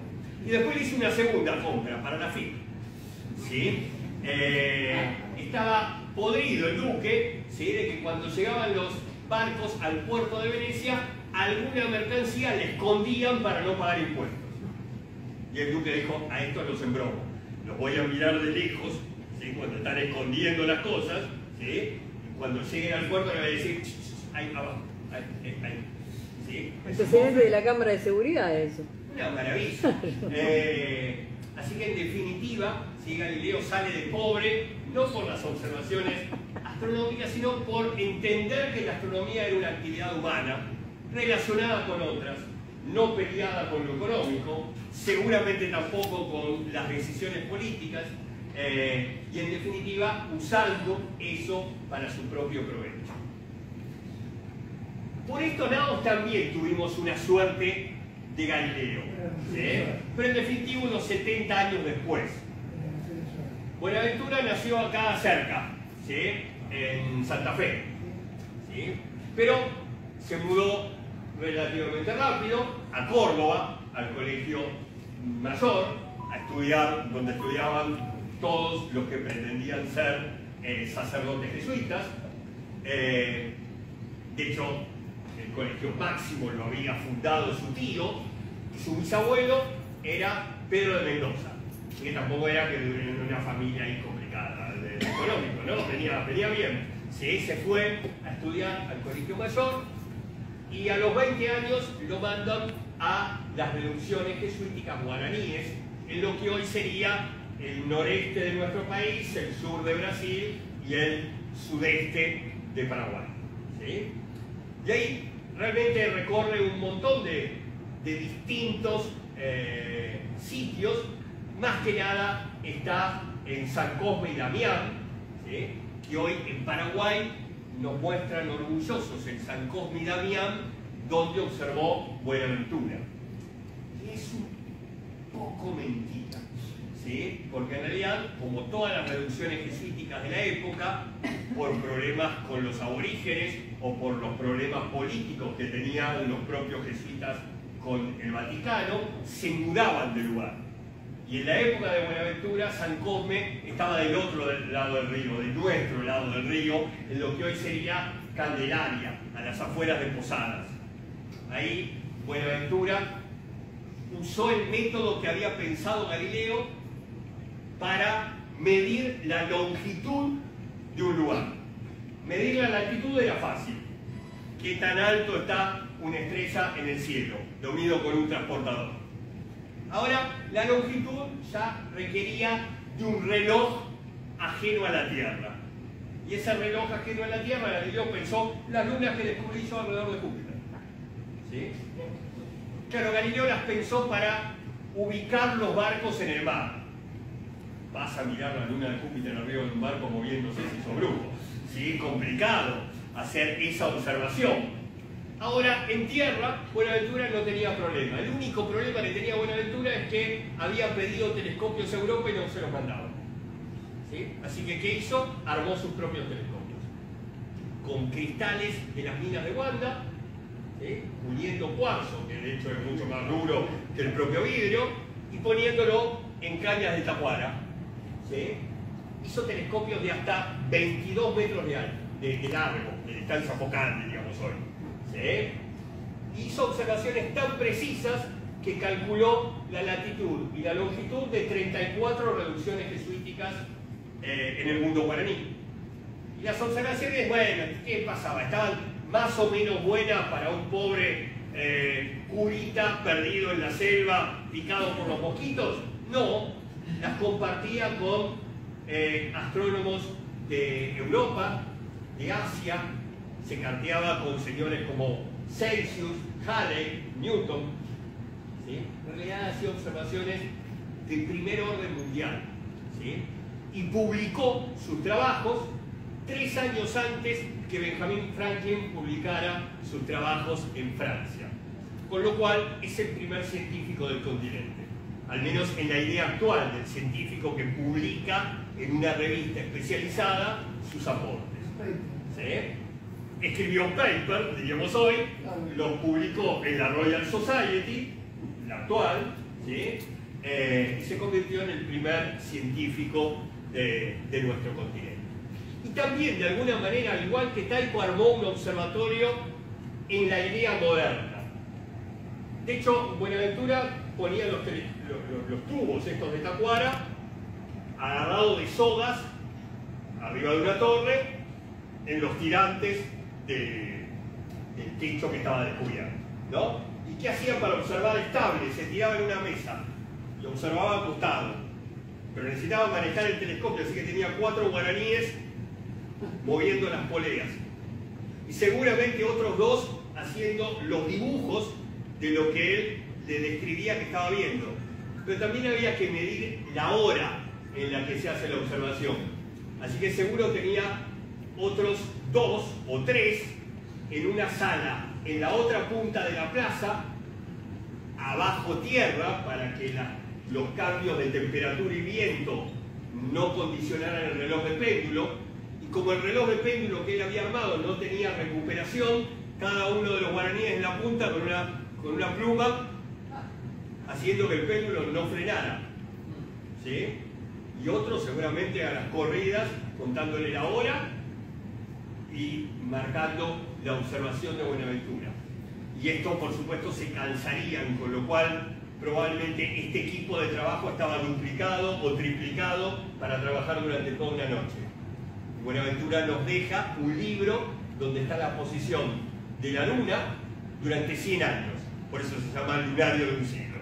Y después le hizo una segunda compra para la FIP. ¿Sí? Estaba podrido el duque, ¿sí? De que cuando llegaban los barcos al puerto de Venecia, alguna mercancía le escondían para no pagar impuestos. Y el duque dijo, a estos los embromo, los voy a mirar de lejos, ¿sí? Cuando están escondiendo las cosas, ¿sí? Y cuando lleguen al puerto le voy a decir, ahí abajo, ahí. ¿Sí? Antecedente de la Cámara de Seguridad, eso. Una maravilla. Así que en definitiva, ¿sí? Galileo sale de pobre, no por las observaciones astronómicas, sino por entender que la astronomía era una actividad humana, relacionada con otras, no peleada con lo económico, seguramente tampoco con las decisiones políticas, y en definitiva usando eso para su propio provecho. Por estos lados también tuvimos una suerte de Galileo, ¿sí? Pero en definitiva unos 70 años después. Buenaventura nació acá cerca, ¿sí? En Santa Fe, ¿sí? Pero se mudó relativamente rápido a Córdoba, al colegio mayor, a estudiar, donde estudiaban todos los que pretendían ser sacerdotes jesuitas. De hecho, el colegio máximo lo había fundado su tío, y su bisabuelo era Pedro de Mendoza, que tampoco era que de una familia ahí complicada de económico, ¿no? Venía bien. Sí, se fue a estudiar al colegio mayor y a los 20 años lo mandan a las reducciones jesuíticas guaraníes, en lo que hoy sería el noreste de nuestro país, el sur de Brasil y el sudeste de Paraguay. ¿Sí? Y ahí realmente recorre un montón de distintos sitios. Más que nada está en San Cosme y Damián, ¿sí? Que hoy en Paraguay nos muestran orgullosos en San Cosme y Damián, donde observó Buenaventura. Y es un poco mentira, ¿sí? Porque en realidad, como todas las reducciones jesuíticas de la época, por problemas con los aborígenes o por los problemas políticos que tenían los propios jesuitas con el Vaticano, se mudaban de lugar. Y en la época de Buenaventura, San Cosme estaba del otro lado del río, de nuestro lado del río, en lo que hoy sería Candelaria, a las afueras de Posadas. Ahí Buenaventura usó el método que había pensado Galileo para medir la longitud de un lugar. Medir la latitud era fácil. ¿Qué tan alto está una estrella en el cielo? Lo mido con un transportador. Ahora, la longitud ya requería de un reloj ajeno a la Tierra. Y ese reloj ajeno a la Tierra, Galileo pensó las lunas que descubrí yo alrededor de Júpiter. ¿Sí? Claro, Galileo las pensó para ubicar los barcos en el mar. Vas a mirar la luna de Júpiter arriba de un barco moviéndose si sos brujo. ¿Sí? Complicado hacer esa observación. Ahora, en tierra, Buenaventura no tenía problema. El único problema que tenía Buenaventura es que había pedido telescopios a Europa y no se los mandaban. ¿Sí? Así que, ¿qué hizo? Armó sus propios telescopios. Con cristales de las minas de Wanda, ¿sí? Uniendo cuarzo, que de hecho es mucho más duro que el propio vidrio, y poniéndolo en cañas de tacuara. ¿Sí? hizo telescopios de hasta 22 metros de largo, de distancia focal, diríamos hoy. ¿Sí? Hizo observaciones tan precisas que calculó la latitud y la longitud de 34 reducciones jesuíticas en el mundo guaraní. Y las observaciones, bueno, ¿qué pasaba? Estaban más o menos buenas para un pobre curita perdido en la selva, picado por los mosquitos. No, las compartía con astrónomos de Europa, de Asia, se carteaba con señores como Celsius, Halley, Newton. ¿Sí? En realidad hacía observaciones de primer orden mundial. ¿Sí? Y publicó sus trabajos 3 años antes que Benjamin Franklin publicara sus trabajos en Francia. Con lo cual es el primer científico del continente, al menos en la idea actual del científico que publica en una revista especializada sus aportes. ¿Sí? Escribió un paper, diríamos hoy, lo publicó en la Royal Society, la actual, ¿sí? Y se convirtió en el primer científico de nuestro continente. Y también, de alguna manera, al igual que Tycho, armó un observatorio en la idea moderna. De hecho, Buenaventura ponía los tubos estos de tacuara agarrados de sogas arriba de una torre en los tirantes del techo que estaba descubierto, ¿no? ¿Y qué hacían para observar estable? Se tiraba en una mesa y observaba acostado, pero necesitaba manejar el telescopio, así que tenía 4 guaraníes moviendo las poleas y seguramente otros 2 haciendo los dibujos de lo que él le describía que estaba viendo. Pero también había que medir la hora en la que se hace la observación, así que seguro tenía otros 2 o 3 en una sala en la otra punta de la plaza, abajo tierra, para que los cambios de temperatura y viento no condicionaran el reloj de péndulo. Y como el reloj de péndulo que él había armado no tenía recuperación, cada uno de los guaraníes en la punta con una pluma, haciendo que el péndulo no frenara. ¿Sí? Y otros seguramente a las corridas, contándole la hora y marcando la observación de Buenaventura. Y esto, por supuesto, se cansarían, con lo cual probablemente este equipo de trabajo estaba duplicado o triplicado para trabajar durante toda una noche. Buenaventura nos deja un libro donde está la posición de la Luna durante 100 años. Por eso se llama El lunario de un siglo.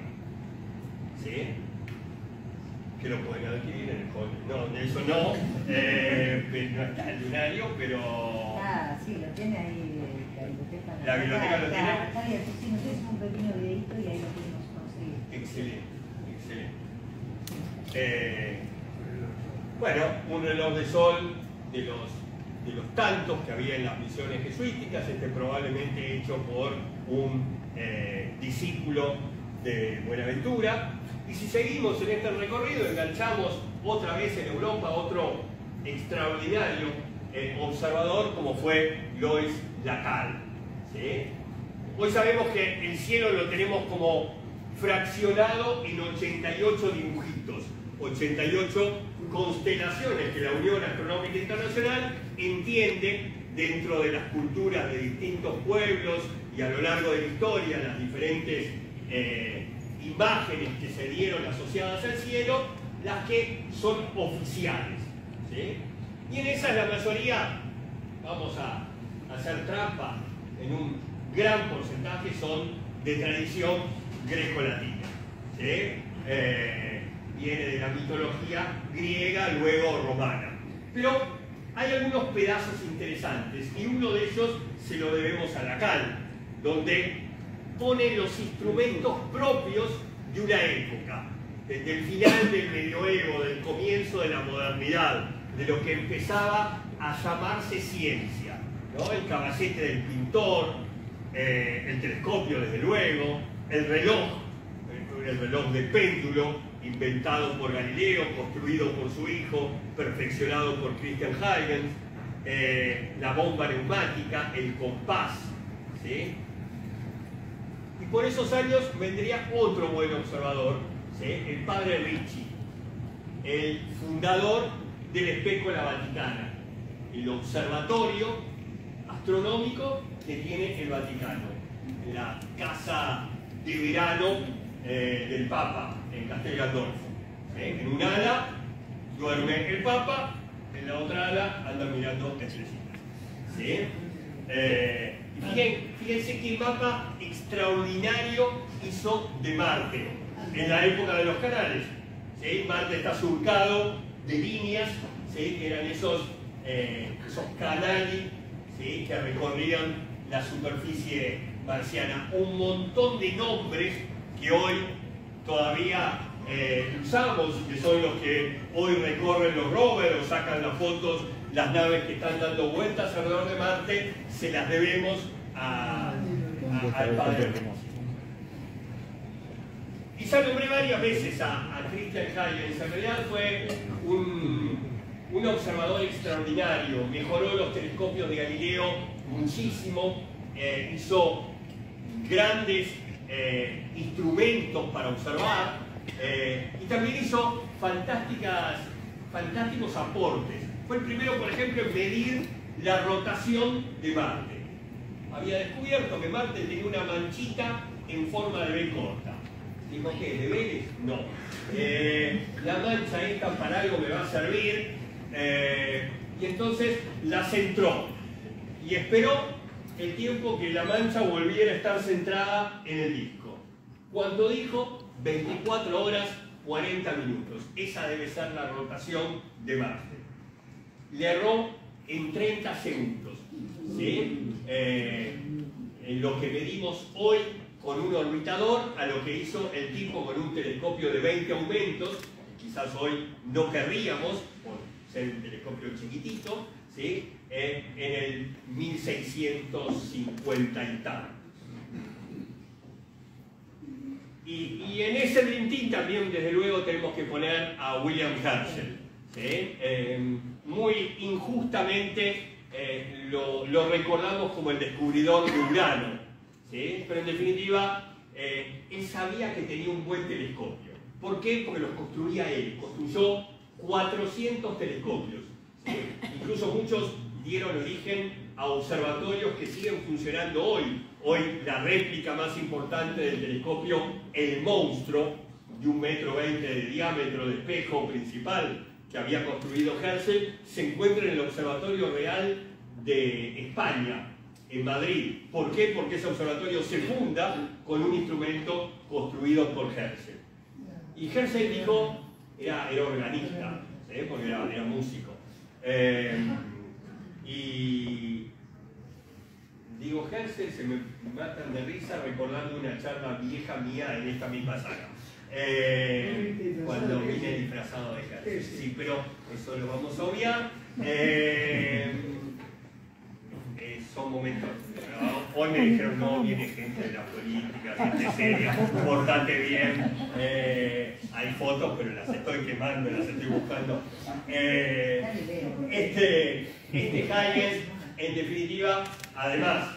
¿Sí? Que lo pueden adquirir en el cole. No, eso no. No está el lunario, pero... Ah, sí, lo tiene ahí la biblioteca. ¿La biblioteca lo tiene? Está abierto, sí, nos hizo un pequeño videito y ahí lo pudimos conseguir. Excelente, excelente. Bueno, un reloj de sol de los tantos que había en las misiones jesuíticas, probablemente hecho por un discípulo de Buenaventura. Y si seguimos en este recorrido, enganchamos otra vez en Europa otro extraordinario observador como fue Lois Lacalle. ¿Sí? Hoy sabemos que el cielo lo tenemos como fraccionado en 88 dibujitos, 88 constelaciones que la Unión Astronómica Internacional entiende dentro de las culturas de distintos pueblos y a lo largo de la historia, las diferentes imágenes que se dieron asociadas al cielo, las que son oficiales. ¿Sí? Y en esas la mayoría, vamos a hacer trampa, en un gran porcentaje son de tradición greco-latina. ¿Sí? Viene de la mitología griega, luego romana. Pero hay algunos pedazos interesantes y uno de ellos se lo debemos a Lacalle, donde pone los instrumentos propios de una época, desde el final del medioevo, del comienzo de la modernidad, de lo que empezaba a llamarse ciencia, ¿no? El caballete del pintor, el telescopio desde luego, el reloj de péndulo, inventado por Galileo, construido por su hijo, perfeccionado por Christian Huygens, la bomba neumática, el compás. ¿Sí? Y por esos años vendría otro buen observador, ¿sí? El padre Ricci, el fundador del espejo de la Vaticana, el observatorio astronómico que tiene el Vaticano, la casa de verano del Papa en Castel Gandolfo. En un ala duerme el Papa, en la otra ala anda mirando estrellitas. ¿Sí? Fíjense qué mapa extraordinario hizo de Marte en la época de los canales. ¿Sí? Marte está surcado de líneas, ¿sí? Que eran esos canales, ¿sí? Que recorrían la superficie marciana. Un montón de nombres que hoy todavía usamos, que son los que hoy recorren los rovers o sacan las fotos, las naves que están dando vueltas alrededor de Marte, se las debemos al padre. Y ya nombré varias veces a Christian Huygens. En realidad fue un observador extraordinario, mejoró los telescopios de Galileo muchísimo, hizo grandes instrumentos para observar y también hizo fantásticos aportes. Fue el primero, por ejemplo, en medir la rotación de Marte. Había descubierto que Marte tenía una manchita en forma de B corta. Dijo, ¿qué? ¿De Vélez? No. La mancha esta para algo me va a servir. Y entonces la centró. Y esperó el tiempo que la mancha volviera a estar centrada en el disco. Cuando dijo 24 horas 40 minutos. Esa debe ser la rotación de Marte. Le erró en 30 segundos. ¿Sí? En lo que medimos hoy con un orbitador, a lo que hizo el tipo con un telescopio de 20 aumentos, quizás hoy no querríamos, por ser un telescopio chiquitito, ¿sí? En el 1650 y tantos. Y en ese Dream también, desde luego, tenemos que poner a William Herschel. ¿Sí? Muy injustamente lo recordamos como el descubridor de Urano, ¿sí? Pero en definitiva él sabía que tenía un buen telescopio. ¿Por qué? Porque los construía él. Construyó 400 telescopios, ¿sí? Incluso muchos dieron origen a observatorios que siguen funcionando hoy. Hoy la réplica más importante del telescopio, el monstruo de 1,20 m de diámetro de espejo principal que había construido Herschel, se encuentra en el Observatorio Real de España, en Madrid. ¿Por qué? Porque ese observatorio se funda con un instrumento construido por Herschel. Y Herschel dijo, era organista, ¿sí? Porque era músico. Y digo Herschel, se me matan de risa recordando una charla vieja mía en esta misma sala. Cuando vine disfrazado de Herschel. Sí, pero eso lo vamos a obviar. Son momentos. Hoy me dijeron, no, viene gente de la política, gente seria, pórtate bien. Hay fotos, pero las estoy quemando, las estoy buscando. Este Huygens, en definitiva, además,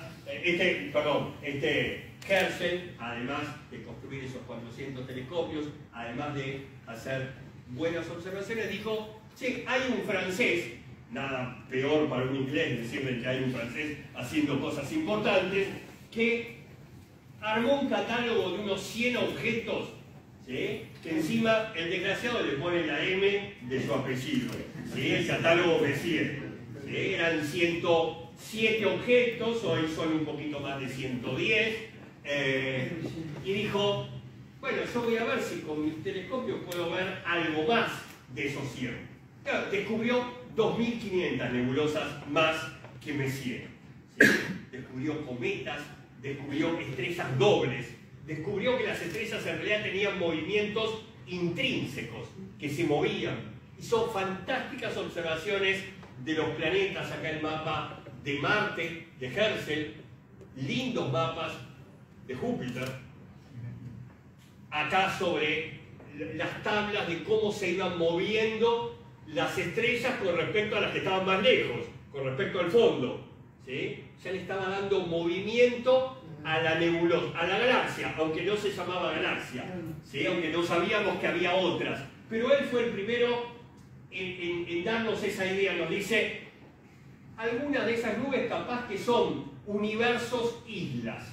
Herschel, además de construir esos 400 telescopios, además de hacer buenas observaciones, dijo, che, hay un francés, nada peor para un inglés decirle que hay un francés haciendo cosas importantes, que armó un catálogo de unos 100 objetos, ¿sí? Que encima el desgraciado le pone la M de su apellido, ¿sí? El catálogo Messier, ¿sí? Eran 107 objetos, hoy son un poquito más de 110, y dijo, bueno, yo voy a ver si con mis telescopios puedo ver algo más de esos 100. Claro, descubrió 2.500 nebulosas más que Messier. ¿Sí? Descubrió cometas, descubrió estrellas dobles, descubrió que las estrellas en realidad tenían movimientos intrínsecos, que se movían. Hizo fantásticas observaciones de los planetas, acá el mapa de Marte, de Herschel, lindos mapas de Júpiter, acá sobre las tablas de cómo se iban moviendo las estrellas con respecto a las que estaban más lejos, con respecto al fondo, ¿sí? Ya le estaba dando movimiento a la nebulosa, a la galaxia, aunque no se llamaba galaxia, ¿sí? Aunque no sabíamos que había otras. Pero él fue el primero en darnos esa idea, nos dice, algunas de esas nubes capaz que son universos islas,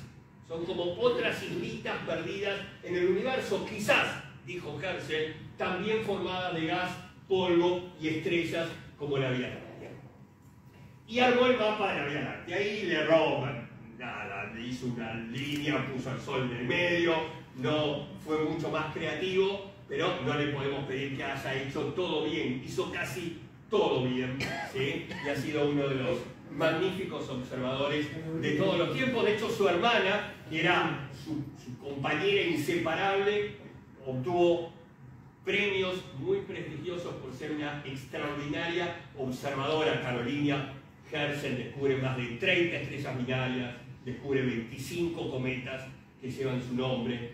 son como otras islitas perdidas en el universo, quizás, dijo Herschel, también formadas de gas, polvo y estrellas como la Vía Láctea. Y armó el mapa de la Vía Láctea, ahí le roban, nada, le hizo una línea, puso el sol en el medio, no fue mucho más creativo, pero no le podemos pedir que haya hecho todo bien, hizo casi todo bien, ¿sí? Y ha sido uno de los magníficos observadores de todos los tiempos. De hecho, su hermana, que era su compañera inseparable, obtuvo premios muy prestigiosos por ser una extraordinaria observadora. Carolina Herschel descubre más de 30 estrellas binarias, descubre 25 cometas que llevan su nombre.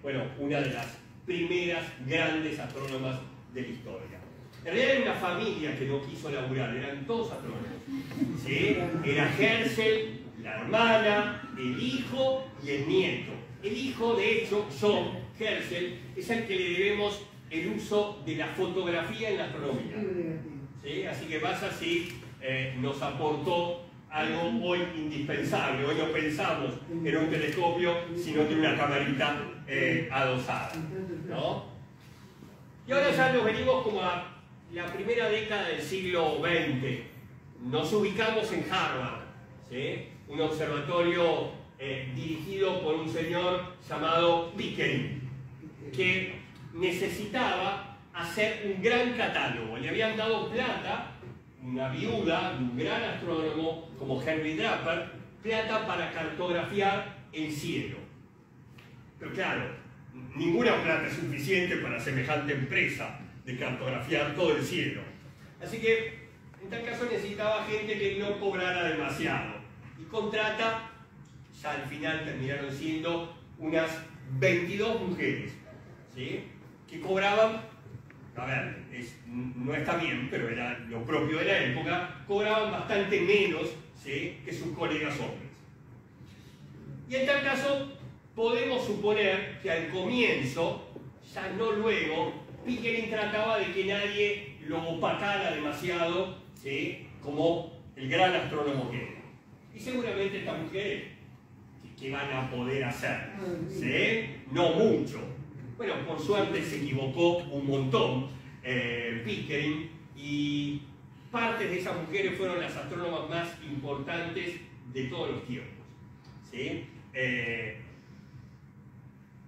Bueno, una de las primeras grandes astrónomas de la historia. En realidad era una familia que no quiso laburar, eran todos astrónomos, ¿sí? Era Herschel, la hermana, el hijo y el nieto. El hijo, de hecho, John Herschel, es al que le debemos el uso de la fotografía en la astronomía, ¿sí? Así que Baza sí nos aportó algo hoy indispensable. Hoy no pensamos en un telescopio, sino en una camarita adosada, ¿no? Y ahora ya nos venimos como a la primera década del siglo XX. Nos ubicamos en Harvard, ¿sí? Un observatorio dirigido por un señor llamado Pickering, que necesitaba hacer un gran catálogo. Le habían dado plata, una viuda de un gran astrónomo como Henry Draper, plata para cartografiar el cielo. Pero claro, ninguna plata es suficiente para semejante empresa de cartografiar todo el cielo. Así que, en tal caso, necesitaba gente que no cobrara demasiado. Y contrata, ya al final terminaron siendo unas 22 mujeres, ¿sí? Que cobraban, a ver, no está bien, pero era lo propio de la época, cobraban bastante menos, ¿sí? Que sus colegas hombres. Y en tal caso, podemos suponer que al comienzo, ya no luego, Pickering trataba de que nadie lo opacara demasiado, ¿sí? Como el gran astrónomo que era. Y seguramente estas mujeres, ¿qué van a poder hacer? ¿Sí? No mucho. Bueno, por suerte se equivocó un montón Pickering, y partes de esas mujeres fueron las astrónomas más importantes de todos los tiempos, ¿sí?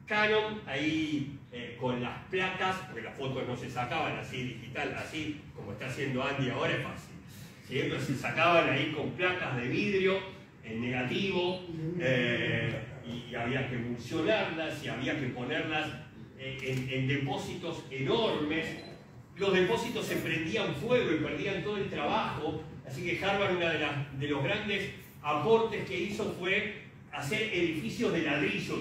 Canon, ahí con las placas, porque las fotos no se sacaban así digital, así como está haciendo Andy ahora, es fácil. Siempre se sacaban ahí con placas de vidrio en negativo, y había que emulsionarlas y había que ponerlas en depósitos enormes. Los depósitos se prendían fuego y perdían todo el trabajo, así que Harvard, uno de los grandes aportes que hizo fue hacer edificios de ladrillos,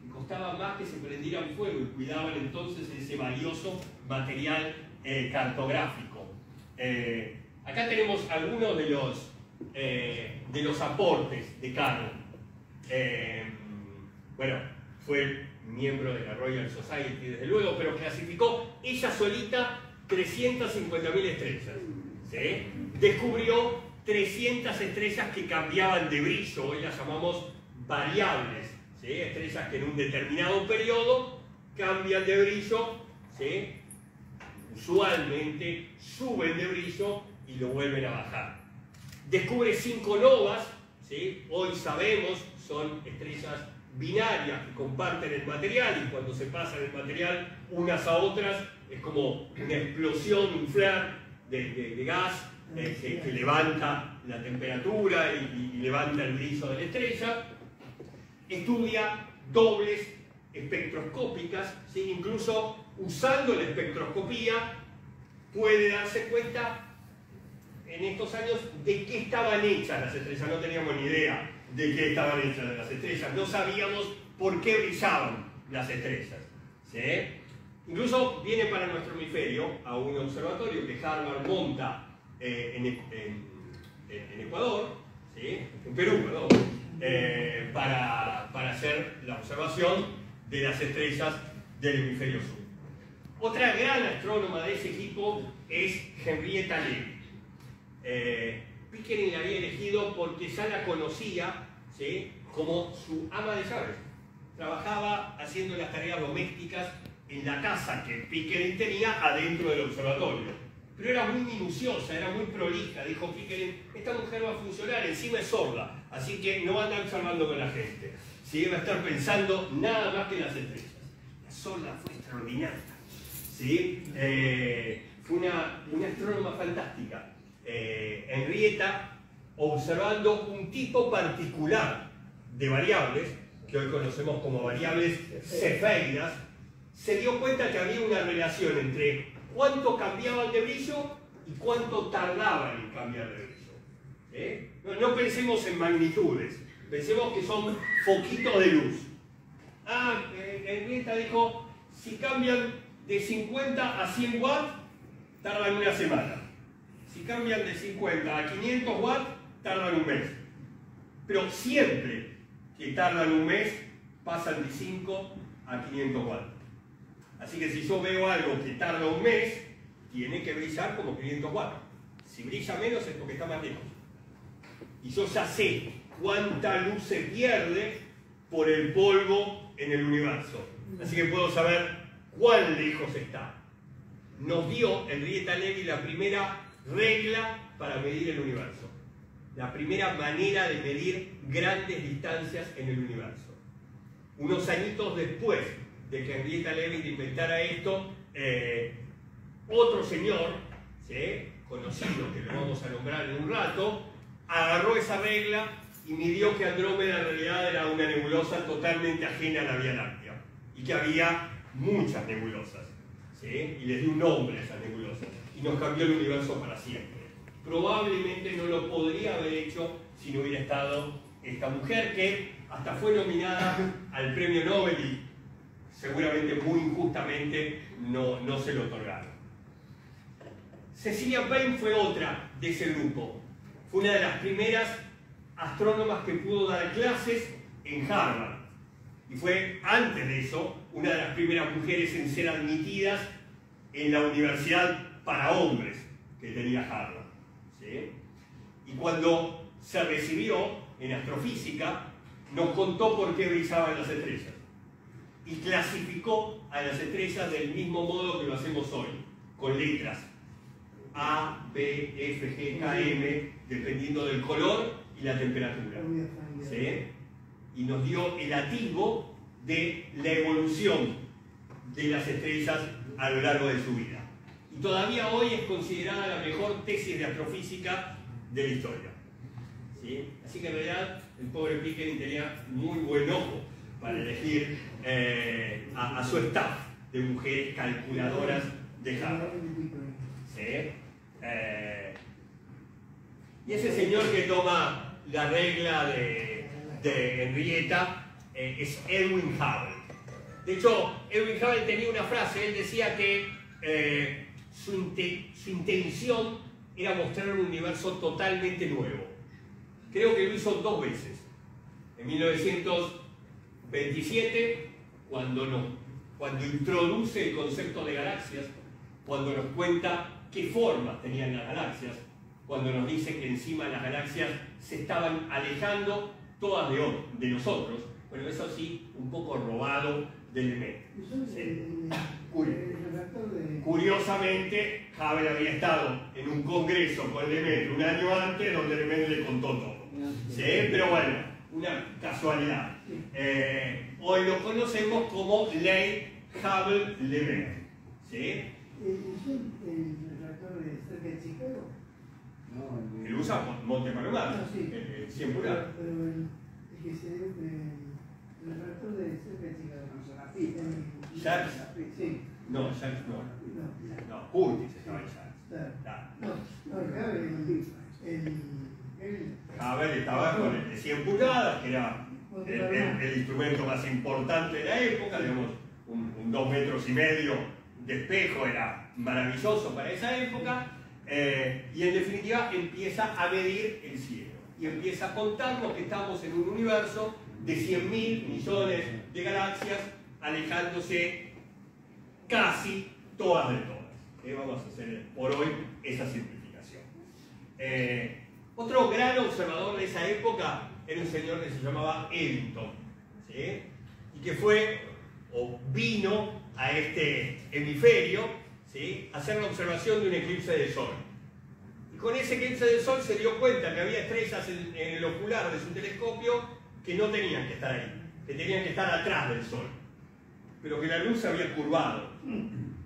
que costaba más que se prendieran fuego, y cuidaban entonces ese valioso material cartográfico. Acá tenemos algunos de los aportes de Canon. Bueno, fue miembro de la Royal Society, desde luego, pero clasificó ella solita 350.000 estrellas, ¿sí? Descubrió 300 estrellas que cambiaban de brillo, hoy las llamamos variables, ¿sí? Estrellas que en un determinado periodo cambian de brillo, ¿sí? Usualmente suben de brillo y lo vuelven a bajar. Descubre 5 novas, ¿sí? Hoy sabemos son estrellas binarias que comparten el material, y cuando se pasan el material unas a otras es como una explosión, un flare de gas que levanta la temperatura y levanta el brillo de la estrella. Estudia dobles espectroscópicas, ¿sí? Incluso usando la espectroscopía puede darse cuenta en estos años de qué estaban hechas las estrellas. No teníamos ni idea de qué estaban hechas las estrellas, no sabíamos por qué brillaban las estrellas, ¿sí? Incluso viene para nuestro hemisferio a un observatorio que Harvard monta en Ecuador, ¿sí? En Perú, perdón, para hacer la observación de las estrellas del hemisferio sur. Otra gran astrónoma de ese equipo es Henrietta Levy. Pickering la había elegido porque ya la conocía, ¿sí?, como su ama de llaves. Trabajaba haciendo las tareas domésticas en la casa que Pickering tenía adentro del observatorio. Pero era muy minuciosa, era muy prolija. Dijo Pickering, esta mujer va a funcionar, encima es sorda, así que no va a andar charlando con la gente. ¿Sí? Va a estar pensando nada más que en las estrellas. La sorda fue extraordinaria. ¿Sí? Fue una astrónoma fantástica. Henrietta, observando un tipo particular de variables, que hoy conocemos como variables cefeidas, se dio cuenta que había una relación entre cuánto cambiaban de brillo y cuánto tardaban en cambiar de brillo. No pensemos en magnitudes, pensemos que son foquitos de luz. Henrietta dijo, si cambian de 50 a 100 watts, tardan una semana. Si cambian de 50 a 500 watts, tardan un mes. Pero siempre que tardan un mes, pasan de 5 a 500 watts. Así que si yo veo algo que tarda un mes, tiene que brillar como 500 watts. Si brilla menos es porque está más lejos. Y yo ya sé cuánta luz se pierde por el polvo en el universo. Así que puedo saber cuán lejos está. Nos dio Henrietta Levy la primera regla para medir el universo. La primera manera de medir grandes distancias en el universo. Unos añitos después de que Henrietta Levy inventara esto, otro señor, ¿sí?, conocido, que lo vamos a nombrar en un rato, agarró esa regla y midió que Andrómeda en realidad era una nebulosa totalmente ajena a la Vía Láctea y que había muchas nebulosas, ¿sí?, y les dio un nombre a esas nebulosas y nos cambió el universo para siempre. Probablemente no lo podría haber hecho si no hubiera estado esta mujer que hasta fue nominada al premio Nobel y seguramente muy injustamente no se lo otorgaron. Cecilia Payne fue otra de ese grupo. Fue una de las primeras astrónomas que pudo dar clases en Harvard. Y fue, antes de eso, una de las primeras mujeres en ser admitidas en la universidad para hombres que tenía Harvard. ¿Sí? Y cuando se recibió en astrofísica, nos contó por qué brillaban las estrellas. Y clasificó a las estrellas del mismo modo que lo hacemos hoy, con letras A, B, F, G, K, M, dependiendo del color y la temperatura. ¿Sí? Y nos dio el atisbo de la evolución de las estrellas a lo largo de su vida. Y todavía hoy es considerada la mejor tesis de astrofísica de la historia. ¿Sí? Así que en realidad el pobre Pickering tenía muy buen ojo para elegir a su staff de mujeres calculadoras de Harvard. ¿Sí? Y ese señor que toma la regla de Henrietta es Edwin Hubble. De hecho, Edwin Hubble tenía una frase, él decía que su intención era mostrar un universo totalmente nuevo. Creo que lo hizo 2 veces. En 1927, cuando introduce el concepto de galaxias, cuando nos cuenta qué formas tenían las galaxias, cuando nos dice que encima las galaxias se estaban alejando todas de nosotros. Bueno, eso sí, un poco robado del Lemaitre. Sí. Curiosamente, Hubble había estado en un congreso con Lemaitre un año antes, donde Lemaitre le contó todo. ¿Sí? Pero bueno, una casualidad. Hoy lo conocemos como Ley Hubble-Lemaitre. ¿Sí? ¿Es el reactor de cerca de Chicago? No, Él usa Monte Palomar, No, sí. 100 pulgadas. Pero el reactor de cerca de Chicago. Jacques. Sí. No, Jacques no. No, Curtis estaba en Jacques. No, Hubble estaba con el de 100 pulgadas, que era el instrumento más importante de la época, digamos, un 2,5 metros de espejo, era maravilloso para esa época, y en definitiva empieza a medir el cielo, y empieza a contarnos que estamos en un universo de 100.000 millones de galaxias, alejándose casi todas de todas. Vamos a hacer por hoy esa simplificación. Otro gran observador de esa época era un señor que se llamaba Eddington, ¿sí? Y que fue o vino a este hemisferio, ¿sí?, a hacer la observación de un eclipse de sol. Y con ese eclipse de sol se dio cuenta que había estrellas en el ocular de su telescopio que no tenían que estar ahí, que tenían que estar atrás del sol, pero que la luz se había curvado.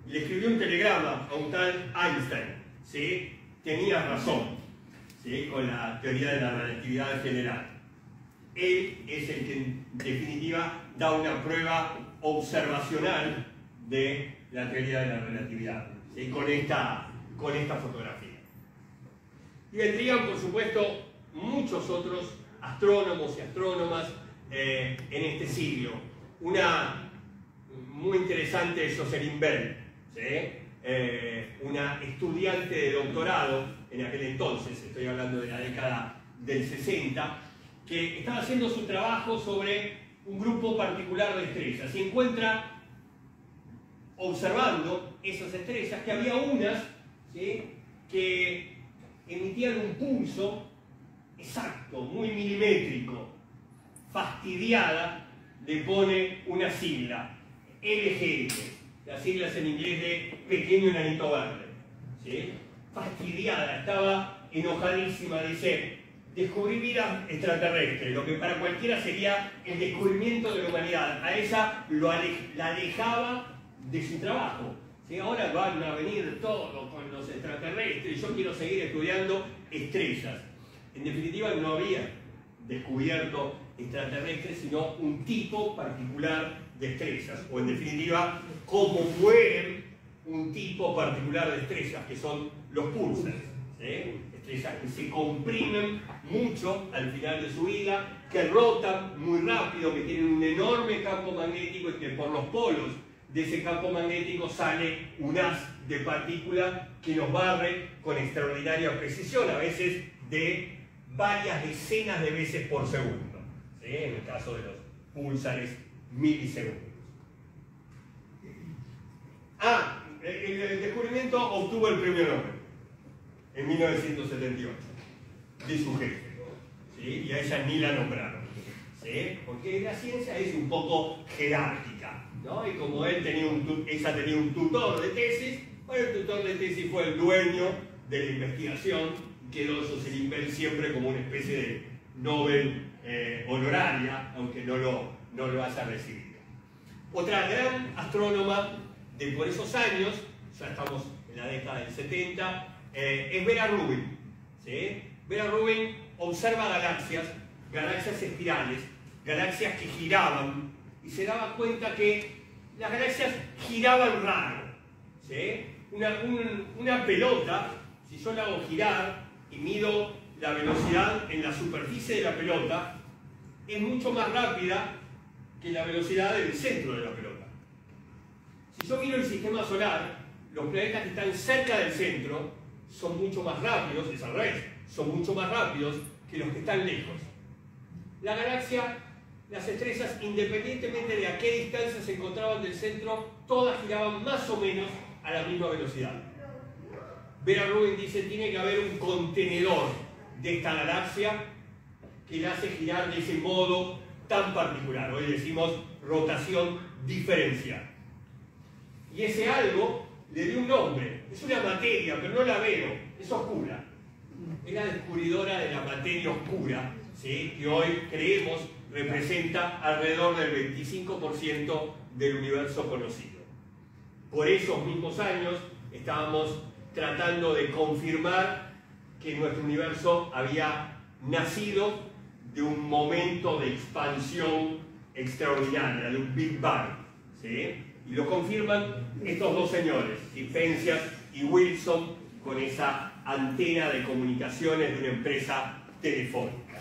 Y le escribió un telegrama a un tal Einstein, ¿sí? Tenía razón, ¿sí?, con la teoría de la relatividad general. Él es el que en definitiva da una prueba observacional de la teoría de la relatividad, ¿sí?, con esta fotografía. Y vendrían, por supuesto, muchos otros astrónomos y astrónomas en este siglo. Una muy interesante es Jocelyn Bell, ¿sí?, una estudiante de doctorado en aquel entonces, estoy hablando de la década del 60, que estaba haciendo su trabajo sobre un grupo particular de estrellas y encuentra, observando esas estrellas, que había unas, ¿sí?, que emitían un pulso exacto, muy milimétrico. Fastidiada le pone una sigla, LGS, las siglas en inglés de pequeño enanito verde, ¿sí? Fastidiada, estaba enojadísima, dice: descubrí vida extraterrestre, lo que para cualquiera sería el descubrimiento de la humanidad. A ella la alejaba de su trabajo, ¿sí? Ahora van a venir todos con los extraterrestres, yo quiero seguir estudiando estrellas. En definitiva, no había descubierto extraterrestres, sino un tipo particular de estrellas, o en definitiva, cómo mueren un tipo particular de estrellas, que son los púlsares, ¿sí? Estrellas que se comprimen mucho al final de su vida, que rotan muy rápido, que tienen un enorme campo magnético y que por los polos de ese campo magnético sale un haz de partícula que nos barre con extraordinaria precisión, a veces de varias decenas de veces por segundo, ¿sí?, en el caso de los púlsares, milisegundos. El descubrimiento obtuvo el premio Nobel en 1978 de su jefe, ¿sí?, y a ella ni la nombraron, ¿sí?, porque la ciencia es un poco jerárquica, ¿no? Y como ella tenía un tutor de tesis, bueno, el tutor de tesis fue el dueño de la investigación. Quedó Jocelyn Bell siempre como una especie de Nobel honoraria, aunque no lo haya recibido. Otra gran astrónoma de por esos años, ya estamos en la década del 70, es Vera Rubin, ¿sí? Vera Rubin observa galaxias espirales, galaxias que giraban, y se daba cuenta que las galaxias giraban raro, ¿sí? Una pelota, si yo la hago girar y mido la velocidad en la superficie de la pelota, es mucho más rápida que la velocidad del centro de la pelota. Si yo miro el sistema solar, los planetas que están cerca del centro son mucho más rápidos, es al revés, son mucho más rápidos que los que están lejos. La galaxia, las estrellas, independientemente de a qué distancia se encontraban del centro, todas giraban más o menos a la misma velocidad. Vera Rubin dice: tiene que haber un contenedor de esta galaxia que la hace girar de ese modo tan particular. Hoy decimos rotación diferencial. Y ese algo le dio un nombre. Es una materia, pero no la veo, es oscura. Es la descubridora de la materia oscura, ¿sí?, que hoy creemos representa alrededor del 25% del universo conocido. Por esos mismos años estábamos tratando de confirmar que nuestro universo había nacido de un momento de expansión extraordinaria, de un Big Bang, ¿sí? Y lo confirman estos dos señores, Penzias y Wilson, con esa antena de comunicaciones de una empresa telefónica.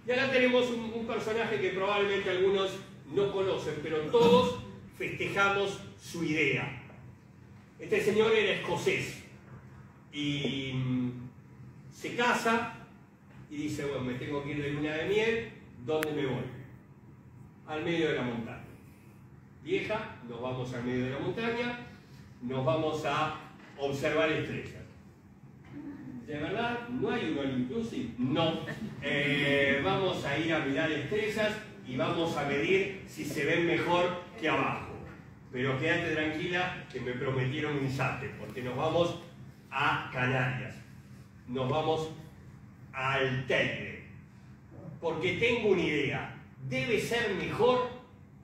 Y acá tenemos un personaje que probablemente algunos no conocen, pero todos festejamos su idea. Este señor era escocés y se casa y dice: bueno, me tengo que ir de luna de miel, ¿dónde me voy? Al medio de la montaña. vieja, nos vamos al medio de la montaña, nos vamos a observar estrellas. ¿De verdad? ¿No hay un all inclusive? No. Vamos a ir a mirar estrellas y vamos a medir si se ven mejor que abajo. Pero quédate tranquila que me prometieron un yate, porque nos vamos a Canarias, nos vamos al Teide, porque tengo una idea. Debe ser mejor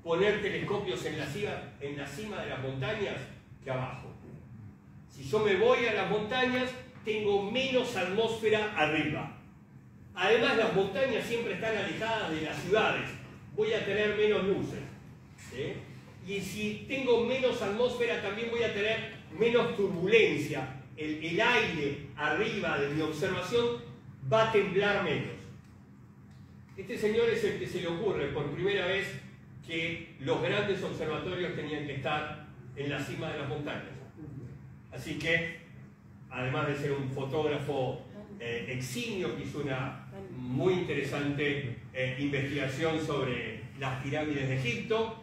poner telescopios en la cima de las montañas que abajo. Si yo me voy a las montañas, tengo menos atmósfera arriba. Además, las montañas siempre están alejadas de las ciudades. Voy a tener menos luces. ¿Sí? Y si tengo menos atmósfera, también voy a tener menos turbulencia. El aire arriba de mi observación va a temblar menos. Este señor es el que se le ocurre por primera vez que los grandes observatorios tenían que estar en la cima de las montañas. Así que, además de ser un fotógrafo eximio, que hizo una muy interesante investigación sobre las pirámides de Egipto,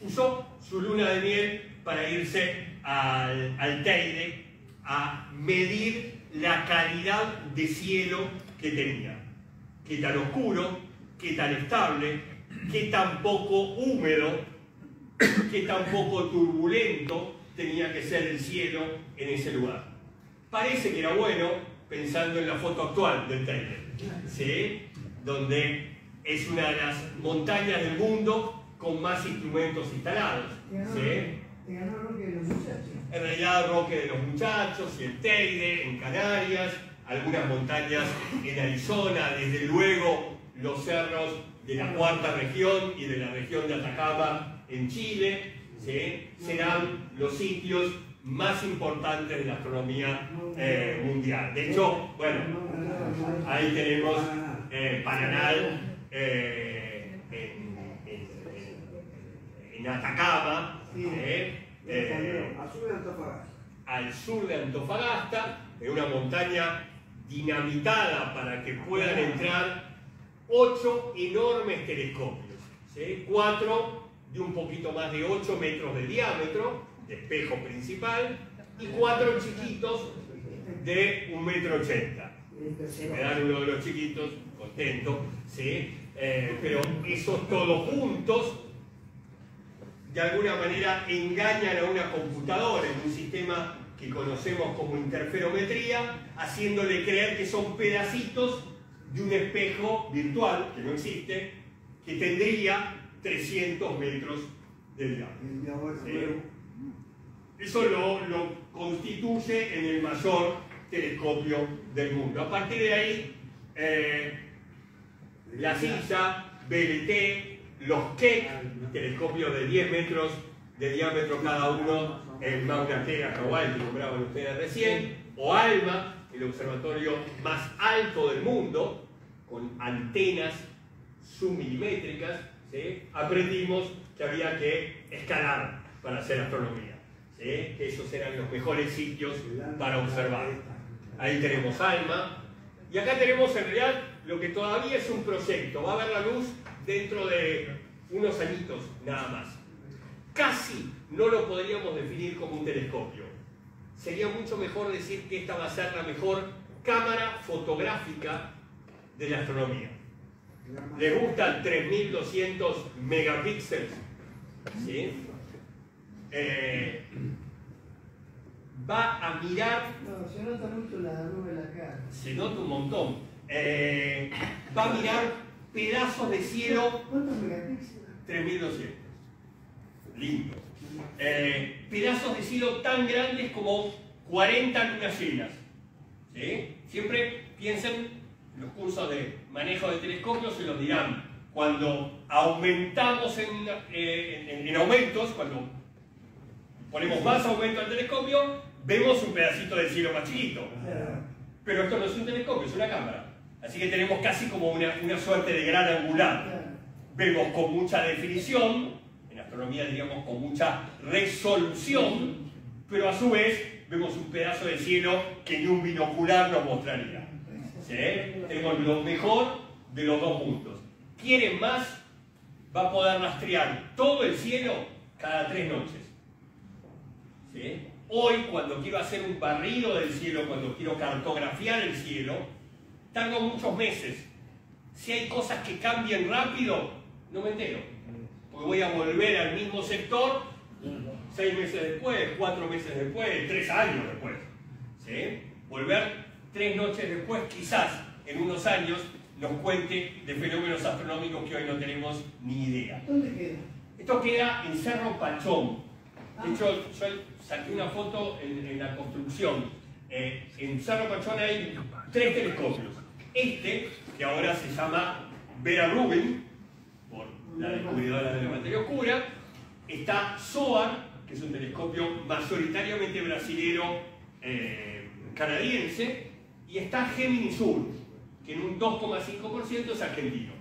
usó su luna de miel para irse al Teide a medir la calidad de cielo que tenía. Qué tan oscuro, qué tan estable, qué tan poco húmedo, qué tan poco turbulento tenía que ser el cielo en ese lugar. Parece que era bueno, pensando en la foto actual del Teide, ¿sí? Donde es una de las montañas del mundo con más instrumentos instalados. ¿Sí? Te ganó el Roque de los Muchachos. En realidad, Roque de los Muchachos y el Teide en Canarias, algunas montañas en Arizona, desde luego los cerros de la cuarta región y de la región de Atacama en Chile, ¿sí? Serán los sitios más importantes de la astronomía mundial. De hecho, bueno, ahí tenemos Paranal en Atacama, al sur de Antofagasta, en una montaña dinamitada para que puedan entrar 8 enormes telescopios, ¿sí? 4 de un poquito más de 8 metros de diámetro, de espejo principal, y 4 chiquitos de 1,80 metros. Si me dan uno de los chiquitos, contento, ¿sí? Pero esos todos juntos de alguna manera engañan a una computadora en un sistema que conocemos como interferometría, haciéndole creer que son pedacitos de un espejo virtual, que no existe, que tendría 300 metros de diámetro. ¿Sí? Eso lo constituye en el mayor telescopio del mundo. A partir de ahí, la CISA, BLT, los Keck, telescopios de 10 metros de diámetro cada uno, el Mauna Kea, Hawái, que nombraban ustedes recién, o ALMA, el observatorio más alto del mundo, con antenas submilimétricas, ¿sí? Aprendimos que había que escalar para hacer astronomía, ¿sí? Que esos eran los mejores sitios para observar. Ahí tenemos ALMA, y acá tenemos en realidad lo que todavía es un proyecto, va a ver la luz dentro de unos añitos nada más. Casi no lo podríamos definir como un telescopio. Sería mucho mejor decir que esta va a ser la mejor cámara fotográfica de la astronomía. ¿Les gustan 3200 megapíxeles? ¿Sí? Va a mirar... No, se nota mucho la nube de la cara. Se nota un montón. Va a mirar pedazos de cielo. ¿Cuántos megapíxeles? 3200. Lindo. Pedazos de cielo tan grandes como 40 lunas llenas. ¿Sí? Siempre piensen, los cursos de manejo de telescopios se los dirán. Cuando aumentamos en aumentos, cuando ponemos más aumento al telescopio, vemos un pedacito de cielo más chiquito. Pero esto no es un telescopio, es una cámara. Así que tenemos casi como una suerte de gran angular. Vemos con mucha definición, en astronomía diríamos con mucha resolución, pero a su vez vemos un pedazo de cielo que ni un binocular nos mostraría. ¿Sí? Tenemos lo mejor de los dos mundos. ¿Quieren más? va a poder rastrear todo el cielo cada 3 noches. ¿Sí? Hoy, cuando quiero hacer un barrido del cielo, cuando quiero cartografiar el cielo, tardo muchos meses. Si hay cosas que cambian rápido, no me entero. Porque voy a volver al mismo sector 6 meses después, 4 meses después, 3 años después. ¿Sí? Volver 3 noches después, quizás en unos años nos cuente de fenómenos astronómicos que hoy no tenemos ni idea. ¿Dónde queda? Esto queda en Cerro Pachón. De hecho, yo saqué una foto en la construcción. En Cerro Pachón hay 3 telescopios. Este, que ahora se llama Vera Rubin, por la descubridora de la materia oscura. Está SOAR, que es un telescopio mayoritariamente brasilero canadiense. Y está Gemini Sur, que en un 2,5% es argentino.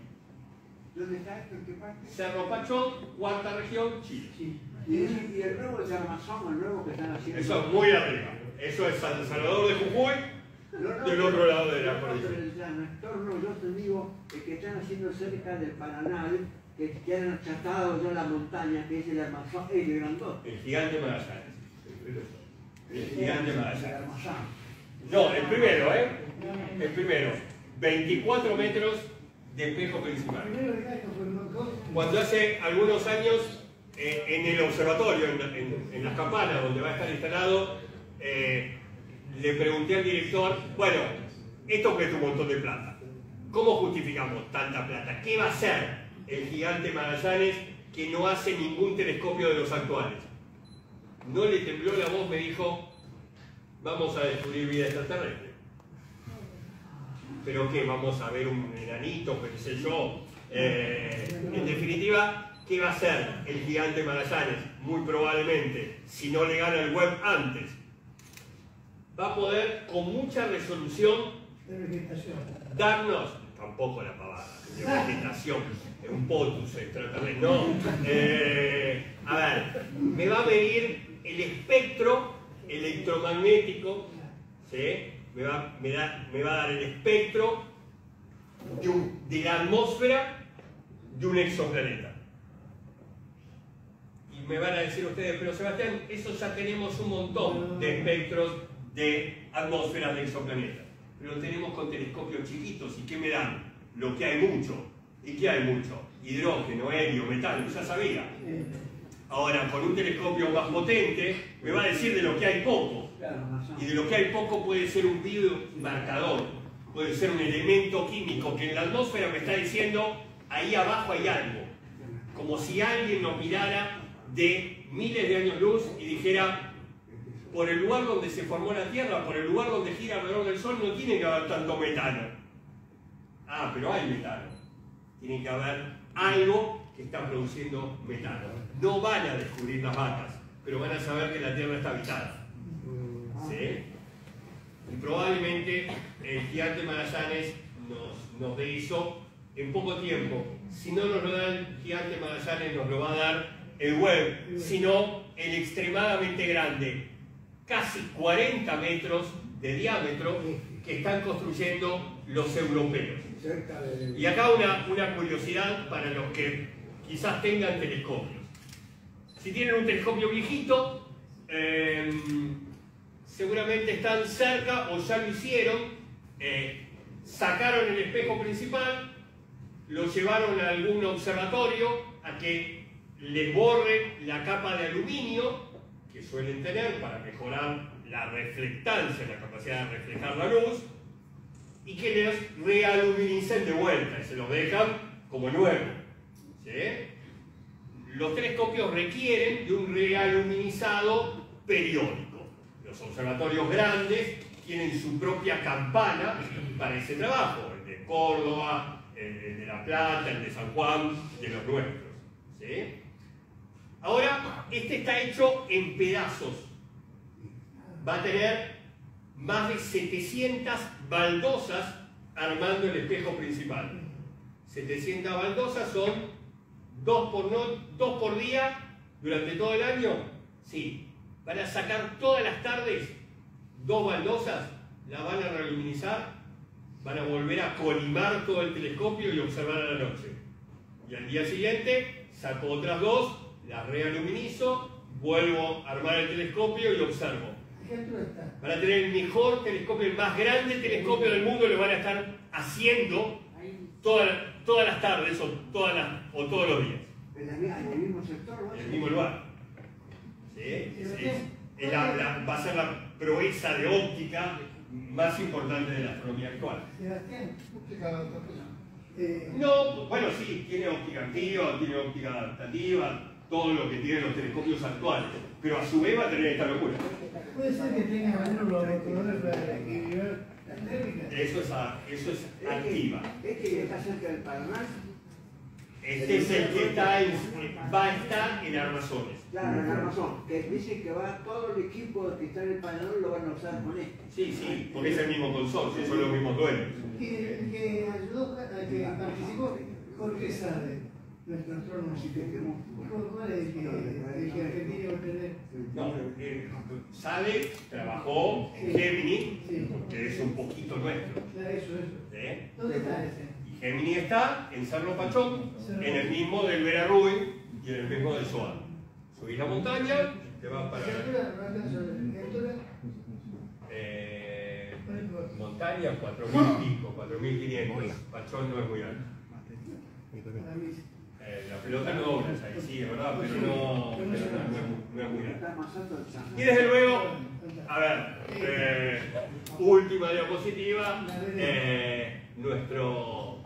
¿Dónde está esto? ¿En qué parte? Cerro Pachón, 4ª región, Chile. Sí. Y el nuevo es Armazón, el nuevo que están haciendo. Eso es muy arriba. Eso es San Salvador de Jujuy, del otro lado de la cordillera. El entorno, yo te digo, el que están haciendo cerca del Paranal, que han achatado ya la montaña, que es el Armazón, el grandote. El gigante Magallanes. El gigante Magallanes. Armazón. No, el primero, ¿eh? El primero. 24 metros de espejo principal. Cuando hace algunos años, en el observatorio, en las campanas, donde va a estar instalado, le pregunté al director, bueno, esto cuesta un montón de plata. ¿Cómo justificamos tanta plata? ¿Qué va a hacer el gigante Magallanes que no hace ningún telescopio de los actuales? No le tembló la voz, me dijo, vamos a descubrir vida extraterrestre. ¿Pero qué? ¿Vamos a ver un enanito, qué sé yo? En definitiva, ¿qué va a hacer el gigante Magallanes? Muy probablemente, si no le gana el web antes, va a poder con mucha resolución darnos, tampoco la pavada, de vegetación, un potus extraterrestre, no. A ver, me va a medir el espectro electromagnético, ¿sí? Me va a dar el espectro de la atmósfera de un exoplaneta. Y me van a decir ustedes, pero Sebastián, eso ya tenemos un montón de espectros de atmósferas de exoplanetas. Pero lo tenemos con telescopios chiquitos. ¿Y qué me dan? Lo que hay mucho. ¿Y qué hay mucho? Hidrógeno, helio, metano, ya sabía. Ahora, con un telescopio más potente, me va a decir de lo que hay poco. Y de lo que hay poco puede ser un biomarcador, puede ser un elemento químico que en la atmósfera me está diciendo, ahí abajo hay algo. Como si alguien nos mirara de miles de años luz y dijera, por el lugar donde se formó la Tierra, por el lugar donde gira alrededor del Sol, no tiene que haber tanto metano. Ah, pero hay metano. Tiene que haber algo que está produciendo metano. No van a descubrir las vacas, pero van a saber que la Tierra está habitada. ¿Sí? Y probablemente el gigante Magallanes nos dé eso en poco tiempo. Si no nos lo da el gigante Magallanes, nos lo va a dar el web, sino el extremadamente grande, casi 40 metros de diámetro, que están construyendo los europeos. Y acá una curiosidad para los que quizás tengan telescopios. Si tienen un telescopio viejito, seguramente están cerca o ya lo hicieron, sacaron el espejo principal, lo llevaron a algún observatorio a que les borre la capa de aluminio que suelen tener para mejorar la reflectancia, la capacidad de reflejar la luz, y que les realuminicen de vuelta y se los dejan como nuevo. ¿Sí? Los telescopios requieren de un realuminizado periódico. Los observatorios grandes tienen su propia campana para ese trabajo, el de Córdoba, el de La Plata, el de San Juan, de los nuestros. ¿Sí? Ahora, este está hecho en pedazos. Va a tener más de 700 baldosas armando el espejo principal. 700 baldosas son 2 por día durante todo el año. Sí, van a sacar todas las tardes 2 baldosas, la van a reluminizar, van a volver a colimar todo el telescopio y observar a la noche. Y al día siguiente saco otras 2, las realuminizo, vuelvo a armar el telescopio y observo. ¿Qué altura está? Van a tener el mejor telescopio, el más grande telescopio del mundo, lo van a estar haciendo todas las tardes o todos los días. En el mismo sector, ¿no? En el mismo lugar. ¿Sí? Va a ser la proeza de óptica más importante de la astronomía actual. Sebastián, No, bueno, sí, tiene óptica activa, tiene óptica adaptativa, todo lo que tienen los telescopios actuales, pero a su vez va a tener esta locura. puede ser que tenga algunos robotones para equilibrar las térmicas. Eso es activa. Que está cerca del Paraná. Este es el que va a estar en Armazones. Claro, en Amazon, que dicen que va todo el equipo que está en el Paraná lo van a usar con esto. Sí, porque es el mismo consorcio, son los mismos dueños. Que ayudó, que participó, Jorge Sade, nuestro astrónomo. ¿Cuál es el que Argentina va a tener? No, Sade trabajó en Gemini, Sí. que es un poquito nuestro. Eso. ¿Sí? ¿Dónde está ese? Y Gemini está en Cerro Pachón, en el mismo del Verarrubí y en el mismo del Soal. Subís la montaña, te vas para... ¿Qué altura? ¿No alcanzo? ¿Qué altura? Montaña 4.000 y pico, 4.500. Pachón no es muy alto. Para mí. La pelota no dobla ahí, sí, es verdad, pero no es muy alto. Está más alto el San. Y desde luego, a ver, última diapositiva, nuestro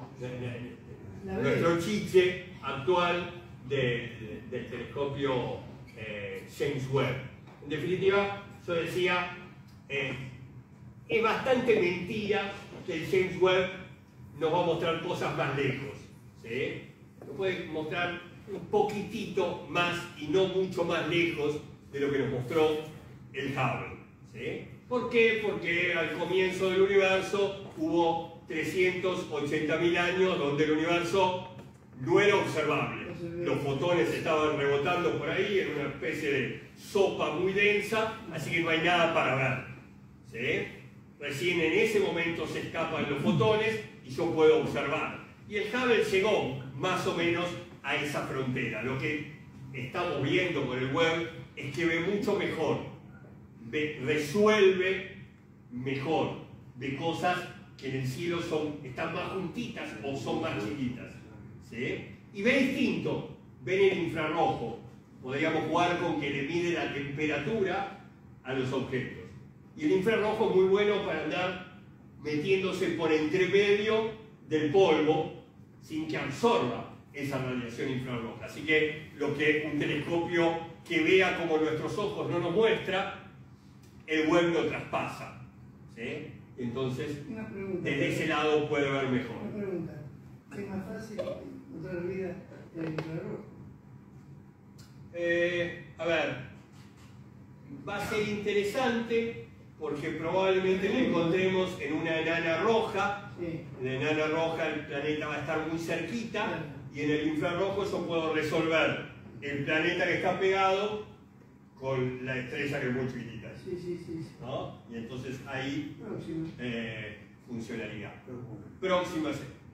chiche actual del telescopio James Webb. En definitiva, yo decía, es bastante mentira que el James Webb nos va a mostrar cosas más lejos, ¿sí? Nos puede mostrar un poquitito más y no mucho más lejos de lo que nos mostró el Hubble, ¿sí? ¿Por qué? Porque al comienzo del universo hubo 380.000 años donde el universo no era observable. Los fotones estaban rebotando por ahí en una especie de sopa muy densa, así que no hay nada para ver, ¿sí? Recién en ese momento se escapan los fotones y yo puedo observar. Y el Hubble llegó más o menos a esa frontera. Lo que estamos viendo con el Webb es que ve mucho mejor, resuelve mejor, ve cosas que en el cielo están más juntitas o son más chiquitas, ¿sí? Y ve distinto, ve en el infrarrojo. Podríamos jugar con que le mide la temperatura a los objetos. Y el infrarrojo es muy bueno para andar metiéndose por entre medio del polvo sin que absorba esa radiación infrarroja. Así que lo que un telescopio que vea como nuestros ojos no nos muestra, el Webb lo traspasa, ¿sí? Entonces, desde ese lado puede ver mejor. Una pregunta. ¿Es más fácil encontrar vida en el infrarrojo? A ver, va a ser interesante porque probablemente lo encontremos en una enana roja. Sí. En la enana roja el planeta va a estar muy cerquita y en el infrarrojo yo puedo resolver el planeta que está pegado con la estrella que es muy chiquitita, Sí. ¿no? Y entonces ahí Próximo. funcionaría. Próxima.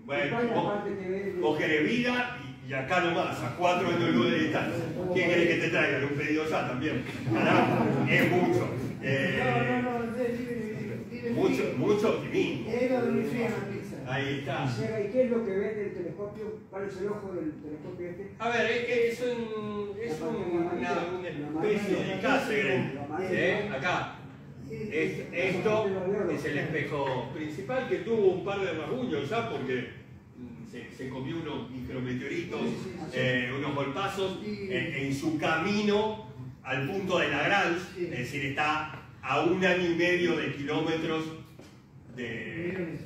Bueno, ¿Cuál es la parte que ve? vos querés vida y acá nomás, a 4 años de luz de distancia. ¿Qué querés que te traigan? Un pedido ya también. Carajo, es mucho. Dime. Mucho optimismo. Era de mi fría la pizza. Ahí está. ¿Y qué es lo que ve del telescopio? ¿Cuál es el ojo del telescopio este? A ver, es una especie de Cassegrain. Acá. Esto es el espejo principal que tuvo un par de rasguños ya porque se comió unos micrometeoritos, unos golpazos en su camino al punto de Lagrange, es decir, está a 1 año y medio de kilómetros de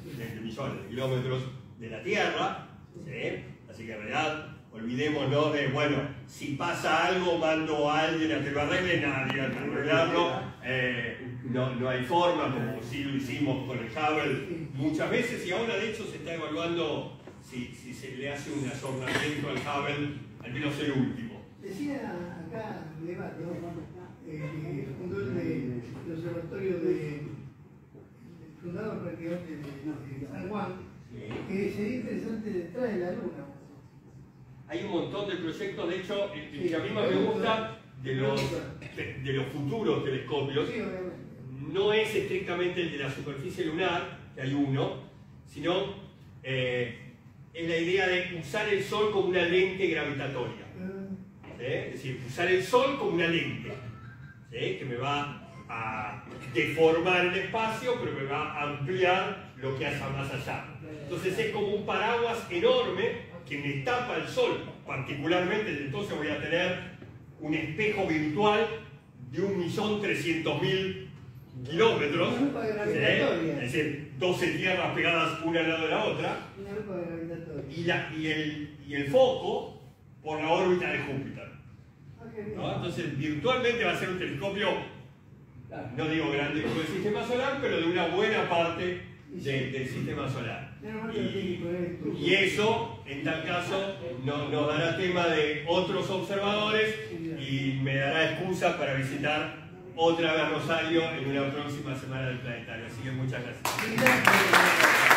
millones de kilómetros de la Tierra, ¿sí? Así que en realidad olvidémonos de, bueno, si pasa algo mando a alguien a que lo arregle, nadie a arreglarlo, no hay forma, como sí lo hicimos con el Hubble muchas veces, y ahora de hecho se está evaluando si se le hace un asornamiento al Hubble, al menos el último. Decía acá el debate, que fundó el observatorio fundador prácticamente de San Juan, que sería interesante detrás de la Luna. Hay un montón de proyectos, de hecho, el que a mí más me gusta de los futuros telescopios Sí, obviamente. no es estrictamente el de la superficie lunar, que hay uno, sino es la idea de usar el Sol como una lente gravitatoria. ¿Sí? Es decir, usar el Sol como una lente, ¿sí? Que me va a deformar el espacio, pero me va a ampliar lo que haya más allá. Entonces es como un paraguas enorme que me tapa el Sol, particularmente. Entonces voy a tener un espejo virtual de 1.300.000 kilómetros, Una lupa ¿sí? gravitatoria. Es decir, 12 tierras pegadas una al lado de la otra, Una lupa gravitatoria. y el foco por la órbita de Júpiter. Ah, qué bien. ¿No? Entonces, virtualmente va a ser un telescopio, no digo grande como el sistema solar, pero de una buena parte del sistema solar. Y eso, en tal caso, nos dará tema de otros observadores y me dará excusa para visitar otra vez Rosario en una próxima semana del planetario. Así que muchas gracias. Gracias.